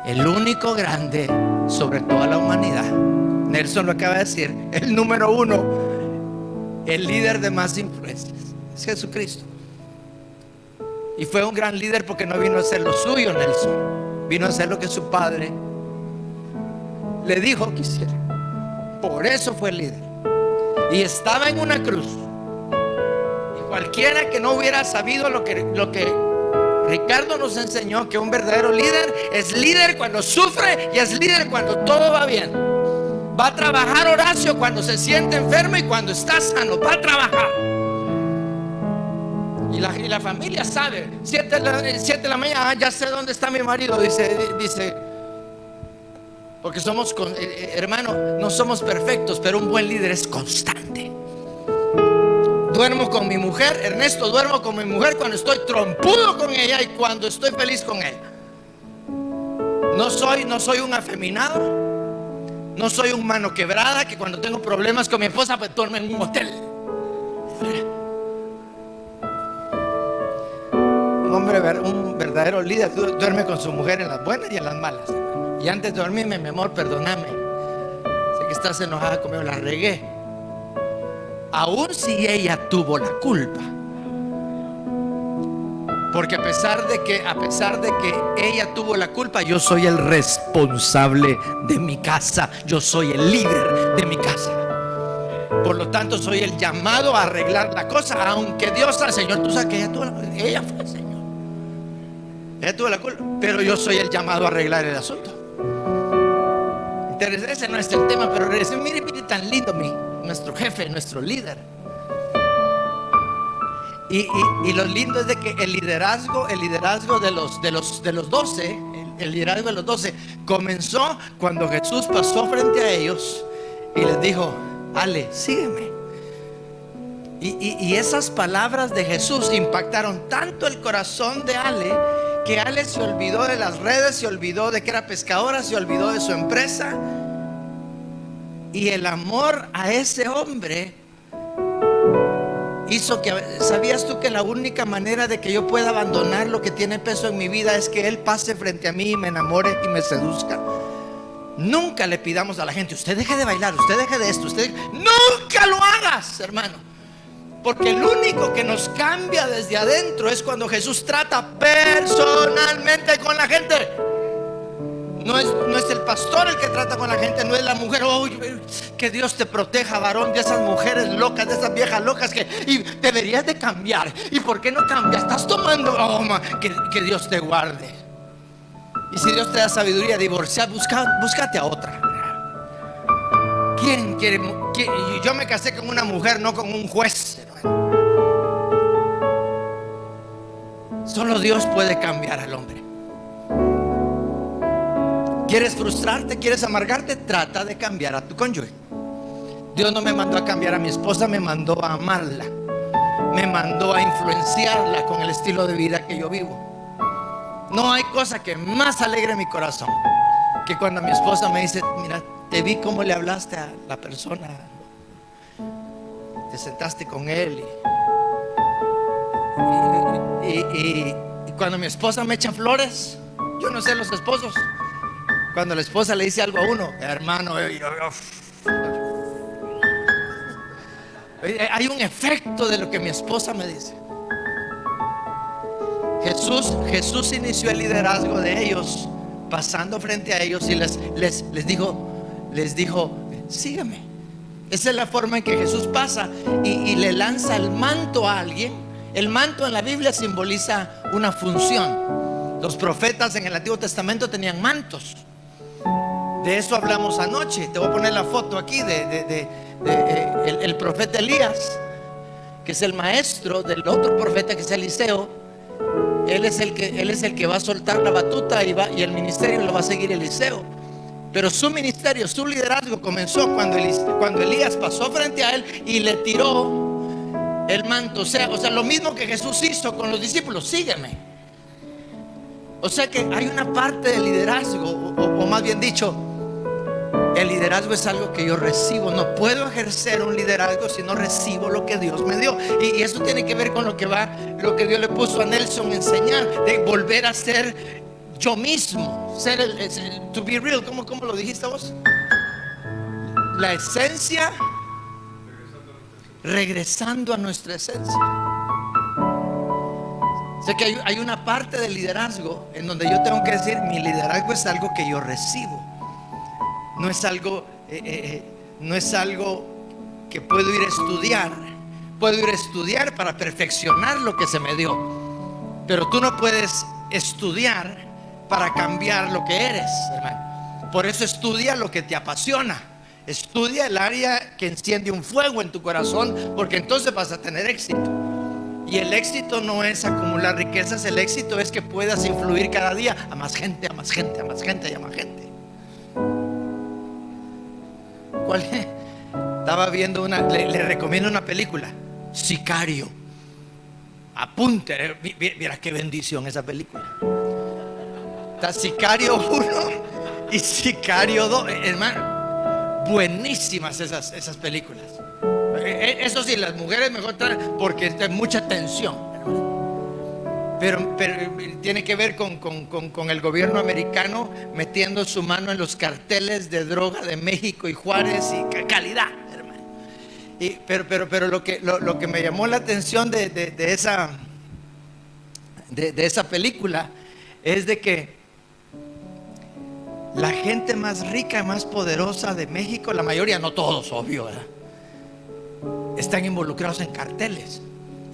El único grande sobre toda la humanidad, Nelson lo acaba de decir, el número uno, el líder de más influencias, es Jesucristo. Y fue un gran líder porque no vino a hacer lo suyo, Nelson. Vino a hacer lo que su padre le dijo que hiciera. Por eso fue líder. Y estaba en una cruz. Y cualquiera que no hubiera sabido lo que Ricardo nos enseñó, que un verdadero líder es líder cuando sufre y es líder cuando todo va bien. Va a trabajar Horacio cuando se siente enfermo y cuando está sano. Va a trabajar. Y la familia sabe. 7 de la mañana, ya sé dónde está mi marido. Dice, porque somos, hermano, no somos perfectos, pero un buen líder es constante. Duermo con mi mujer, Ernesto, duermo con mi mujer cuando estoy trompudo con ella y cuando estoy feliz con ella. No soy un afeminado, no soy un mano quebrada que cuando tengo problemas con mi esposa pues duermo en un hotel. Un verdadero líder duerme con su mujer en las buenas y en las malas. Y antes de dormirme, mi amor, perdóname, sé que estás enojada conmigo, la regué. Aún si ella tuvo la culpa, porque a pesar de que ella tuvo la culpa, yo soy el responsable de mi casa, yo soy el líder de mi casa. Por lo tanto, soy el llamado a arreglar la cosa, aunque Dios al Señor, tú sabes que ella fue el Señor. Ella tuvo la culpa, pero yo soy el llamado a arreglar el asunto. Ese no es el tema, pero mire tan lindo nuestro jefe, nuestro líder. Y lo lindo es de que el liderazgo de los 12, el liderazgo de los 12 comenzó cuando Jesús pasó frente a ellos y les dijo: Ale, sígueme. Y esas palabras de Jesús impactaron tanto el corazón de Ale, que Ale se olvidó de las redes, se olvidó de que era pescadora, se olvidó de su empresa. Y el amor a ese hombre hizo que, ¿sabías tú que la única manera de que yo pueda abandonar lo que tiene peso en mi vida es que él pase frente a mí y me enamore y me seduzca? Nunca le pidamos a la gente: usted deje de bailar, usted deje de esto, nunca lo hagas, hermano. Porque el único que nos cambia desde adentro es cuando Jesús trata personalmente con la gente. No es el pastor el que trata con la gente, no es la mujer. Oh, que Dios te proteja, varón, de esas mujeres locas, de esas viejas locas y deberías de cambiar. ¿Y por qué no cambias? Estás tomando. Que Dios te guarde. Y si Dios te da sabiduría, divorciar, búscate a otra. ¿Quién quiere? Yo me casé con una mujer, no con un juez. Solo Dios puede cambiar al hombre. ¿Quieres frustrarte? ¿Quieres amargarte? Trata de cambiar a tu cónyuge. Dios no me mandó a cambiar a mi esposa, me mandó a amarla. Me mandó a influenciarla con el estilo de vida que yo vivo. No hay cosa que más alegre mi corazón que cuando mi esposa me dice: mira, te vi cómo le hablaste a la persona, te sentaste con él. Y cuando mi esposa me echa flores, yo no sé los esposos, cuando la esposa le dice algo a uno, hermano, hay un efecto de lo que mi esposa me dice. Jesús inició el liderazgo de ellos pasando frente a ellos y les dijo: sígueme. Esa es la forma en que Jesús pasa y le lanza el manto a alguien. El manto en la Biblia simboliza una función. Los profetas en el Antiguo Testamento tenían mantos. De eso hablamos anoche. Te voy a poner la foto aquí el profeta Elías, que es el maestro del otro profeta, que es Eliseo. Él es el que va a soltar la batuta y el ministerio lo va a seguir Eliseo. Pero su ministerio, su liderazgo comenzó cuando Elías pasó frente a él y le tiró el manto. O sea, lo mismo que Jesús hizo con los discípulos: sígueme. O sea que hay una parte del liderazgo, o más bien dicho, el liderazgo es algo que yo recibo. No puedo ejercer un liderazgo si no recibo lo que Dios me dio. Y eso tiene que ver con lo que Dios le puso a Nelson a enseñar, de volver a ser yo mismo, ser to be real. ¿Cómo lo dijiste vos? La esencia, regresando a nuestra esencia. O sea que hay una parte del liderazgo en donde yo tengo que decir: mi liderazgo es algo que yo recibo. No es algo que puedo ir a estudiar. Puedo ir a estudiar para perfeccionar lo que se me dio, pero tú no puedes estudiar para cambiar lo que eres, hermano. Por eso estudia lo que te apasiona. Estudia el área que enciende un fuego en tu corazón, porque entonces vas a tener éxito. Y el éxito no es acumular riquezas. El éxito es que puedas influir cada día a más gente, a más gente, a más gente y a más gente. Estaba viendo le recomiendo una película, Sicario. Apunte, mira qué bendición esa película. Está Sicario 1 y Sicario 2, hermano. Buenísimas esas películas. Eso sí, las mujeres mejor traen, porque hay mucha tensión. Pero tiene que ver con el gobierno americano metiendo su mano en los carteles de droga de México y Juárez y calidad, hermano. Pero lo que me llamó la atención de esa película es de que la gente más rica y más poderosa de México, la mayoría, no todos, obvio, ¿verdad?, están involucrados en carteles.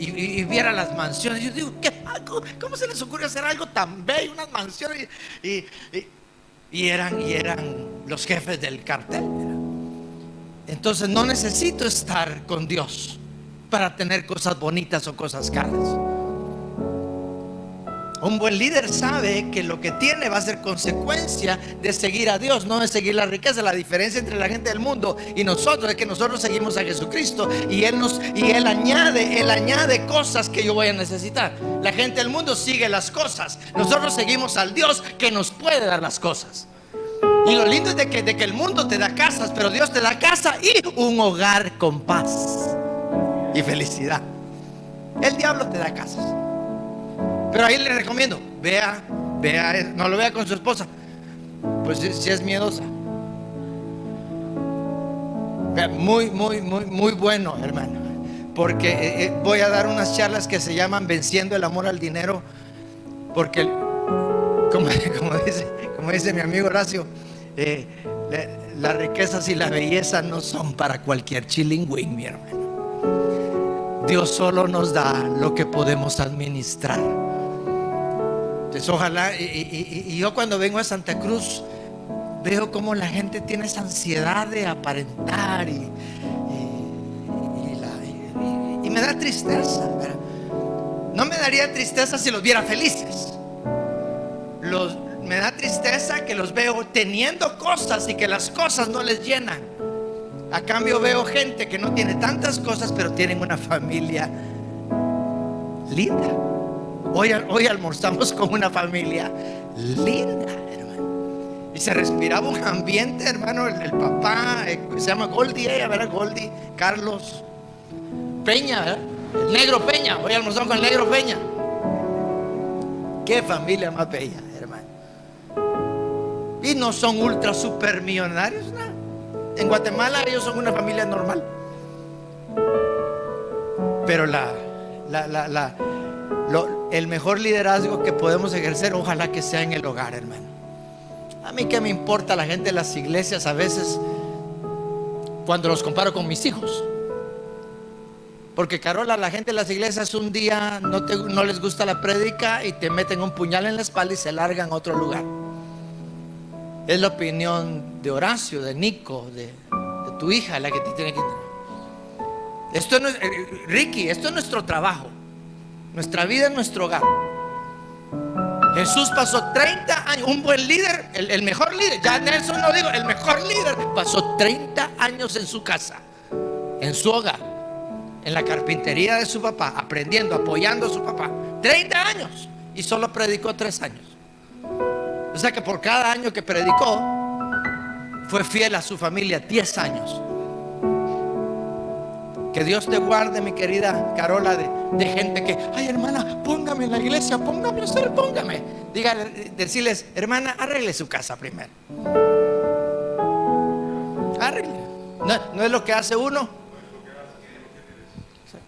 Y viera las mansiones. Yo digo: ¿cómo se les ocurre hacer algo tan bello? Unas mansiones. Y eran los jefes del cartel. Entonces no necesito estar con Dios para tener cosas bonitas o cosas caras. Un buen líder sabe que lo que tiene va a ser consecuencia de seguir a Dios, no de seguir la riqueza. La diferencia entre la gente del mundo y nosotros es que nosotros seguimos a Jesucristo y Él añade cosas que yo voy a necesitar. La gente del mundo sigue las cosas. Nosotros seguimos al Dios que nos puede dar las cosas. Y lo lindo es de que el mundo te da casas, pero Dios te da casa y un hogar con paz y felicidad. El diablo te da casas. Pero ahí le recomiendo, vea, no lo vea con su esposa, pues si es miedosa. Muy bueno, hermano, porque voy a dar unas charlas que se llaman Venciendo el amor al dinero, porque como dice mi amigo Horacio, las riquezas y la belleza no son para cualquier chilingüín, mi hermano. Dios solo nos da lo que podemos administrar. Entonces ojalá, y yo cuando vengo a Santa Cruz veo como la gente tiene esa ansiedad de aparentar y me da tristeza. No me daría tristeza si los viera felices. Me da tristeza que los veo teniendo cosas y que las cosas no les llenan. A cambio veo gente que no tiene tantas cosas, pero tienen una familia linda. Hoy almorzamos con una familia linda, hermano. Y se respiraba un ambiente, hermano. El papá se llama Goldie, ella, ¿verdad? Goldie, Carlos Peña, ¿verdad? El negro Peña. Hoy almorzamos con el negro Peña. Qué familia más bella, hermano. Y no son ultra super millonarios, ¿no? En Guatemala ellos son una familia normal. Pero el mejor liderazgo que podemos ejercer, ojalá que sea en el hogar, hermano. A mí qué me importa la gente de las iglesias a veces cuando los comparo con mis hijos. Porque Carola, la gente de las iglesias un día no les gusta la prédica y te meten un puñal en la espalda y se largan a otro lugar. Es la opinión de Horacio, de Nico, de tu hija, la que te tiene que... Esto no es, Ricky, esto es nuestro trabajo. Nuestra vida es nuestro hogar. Jesús pasó 30 años, un buen líder, el mejor líder, ya Nelson no digo, el mejor líder, pasó 30 años en su casa, en su hogar, en la carpintería de su papá, aprendiendo, apoyando a su papá. 30 años y solo predicó 3 años. O sea que por cada año que predicó fue fiel a su familia 10 años. Que Dios te guarde, mi querida Carola, de gente que, ay, hermana, póngame en la iglesia, póngame usted, póngame. Dígale, decirles, hermana, arregle su casa primero. Arregle. No es lo que hace uno.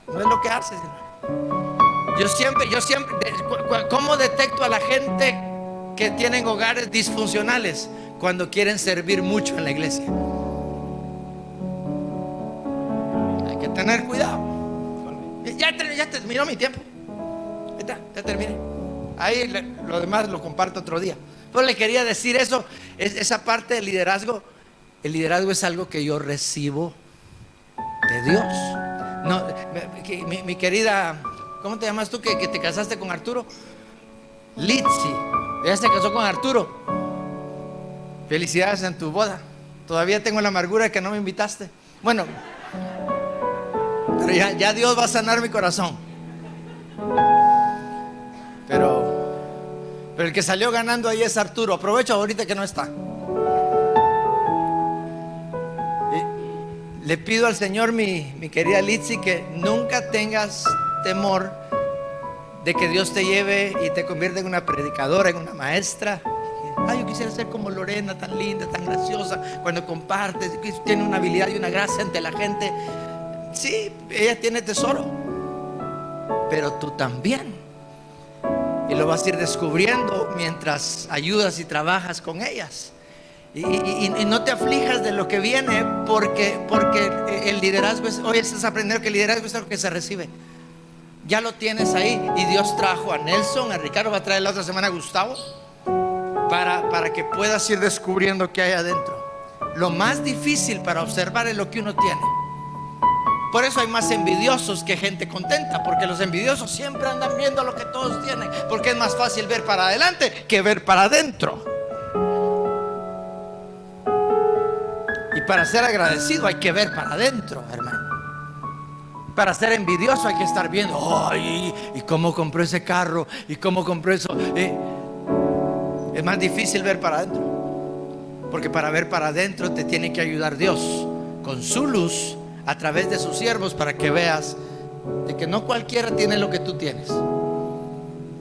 No es lo que hace. Yo siempre, ¿cómo detecto a la gente que tienen hogares disfuncionales? Cuando quieren servir mucho en la iglesia. Hay que tener cuidado. Ya terminó mi tiempo. Ya terminé. Ahí lo demás lo comparto otro día. Pero le quería decir eso, esa parte del liderazgo. El liderazgo es algo que yo recibo de Dios. No, mi querida, ¿cómo te llamas tú que te casaste con Arturo? Litsi. Ella se casó con Arturo. Felicidades en tu boda. Todavía tengo la amargura de que no me invitaste. Bueno, pero ya Dios va a sanar mi corazón. Pero el que salió ganando ahí es Arturo. Aprovecho ahorita que no está. Le pido al Señor, mi querida Litsi, que nunca tengas temor de que Dios te lleve y te convierta en una predicadora, en una maestra. Ay, yo quisiera ser como Lorena, tan linda, tan graciosa, cuando compartes, tiene una habilidad y una gracia ante la gente. Sí, ella tiene tesoro, pero tú también. Y lo vas a ir descubriendo mientras ayudas y trabajas con ellas. Y no te aflijas de lo que viene, porque el liderazgo es, hoy estás aprendiendo que el liderazgo es algo que se recibe. Ya lo tienes ahí. Y Dios trajo a Nelson, a Ricardo, va a traer la otra semana a Gustavo, para que puedas ir descubriendo qué hay adentro. Lo más difícil para observar es lo que uno tiene. Por eso hay más envidiosos que gente contenta, porque los envidiosos siempre andan viendo lo que todos tienen, porque es más fácil ver para adelante que ver para adentro. Y para ser agradecido hay que ver para adentro, hermano. Para ser envidioso hay que estar viendo, ay, y cómo compró ese carro, y cómo compró eso. Es más difícil ver para adentro, porque para ver para adentro te tiene que ayudar Dios con su luz a través de sus siervos, para que veas de que no cualquiera tiene lo que tú tienes.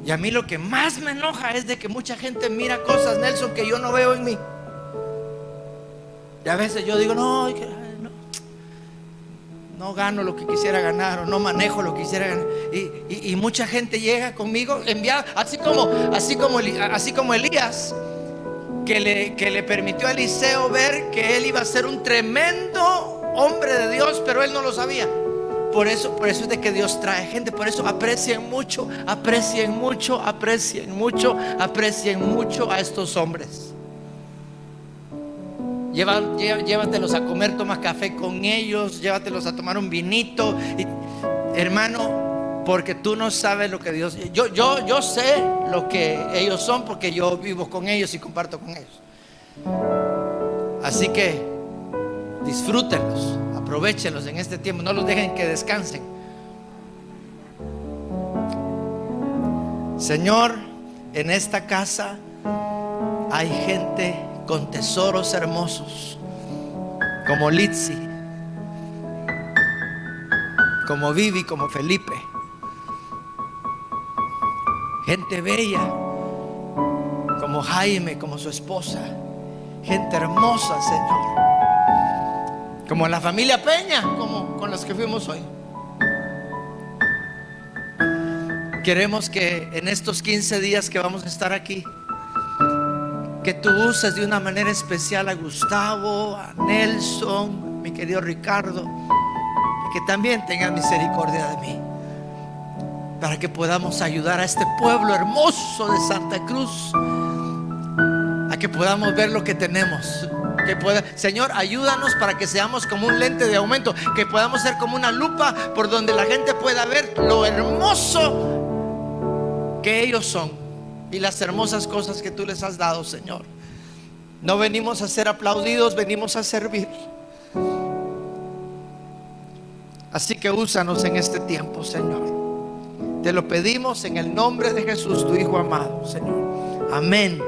Y a mí lo que más me enoja es de que mucha gente mira cosas, Nelson, que yo no veo en mí. Y a veces yo digo, no gano lo que quisiera ganar, o no manejo lo que quisiera ganar. Y mucha gente llega conmigo enviada, así como Elías, que le permitió a Eliseo ver que él iba a ser un tremendo hombre de Dios, pero él no lo sabía. Por eso es de que Dios trae gente. Por eso aprecien mucho a estos hombres. Llévatelos a comer, toma café con ellos, llévatelos a tomar un vinito, hermano, porque tú no sabes lo que Dios. Yo sé lo que ellos son, porque yo vivo con ellos y comparto con ellos. Así que disfrútenlos, aprovechenlos en este tiempo, no los dejen que descansen. Señor, en esta casa hay gente con tesoros hermosos, como Litsi, como Vivi, como Felipe, gente bella como Jaime, como su esposa, gente hermosa, Señor, como la familia Peña, como con los que fuimos hoy. Queremos que en estos 15 días que vamos a estar aquí, que tú uses de una manera especial a Gustavo, a Nelson, mi querido Ricardo, y que también tengas misericordia de mí, para que podamos ayudar a este pueblo hermoso de Santa Cruz, a que podamos ver lo que tenemos. Señor, ayúdanos para que seamos como un lente de aumento, que podamos ser como una lupa por donde la gente pueda ver lo hermoso que ellos son y las hermosas cosas que tú les has dado, Señor. No venimos a ser aplaudidos, venimos a servir. Así que úsanos en este tiempo, Señor. Te lo pedimos en el nombre de Jesús, tu Hijo amado, Señor. Amén.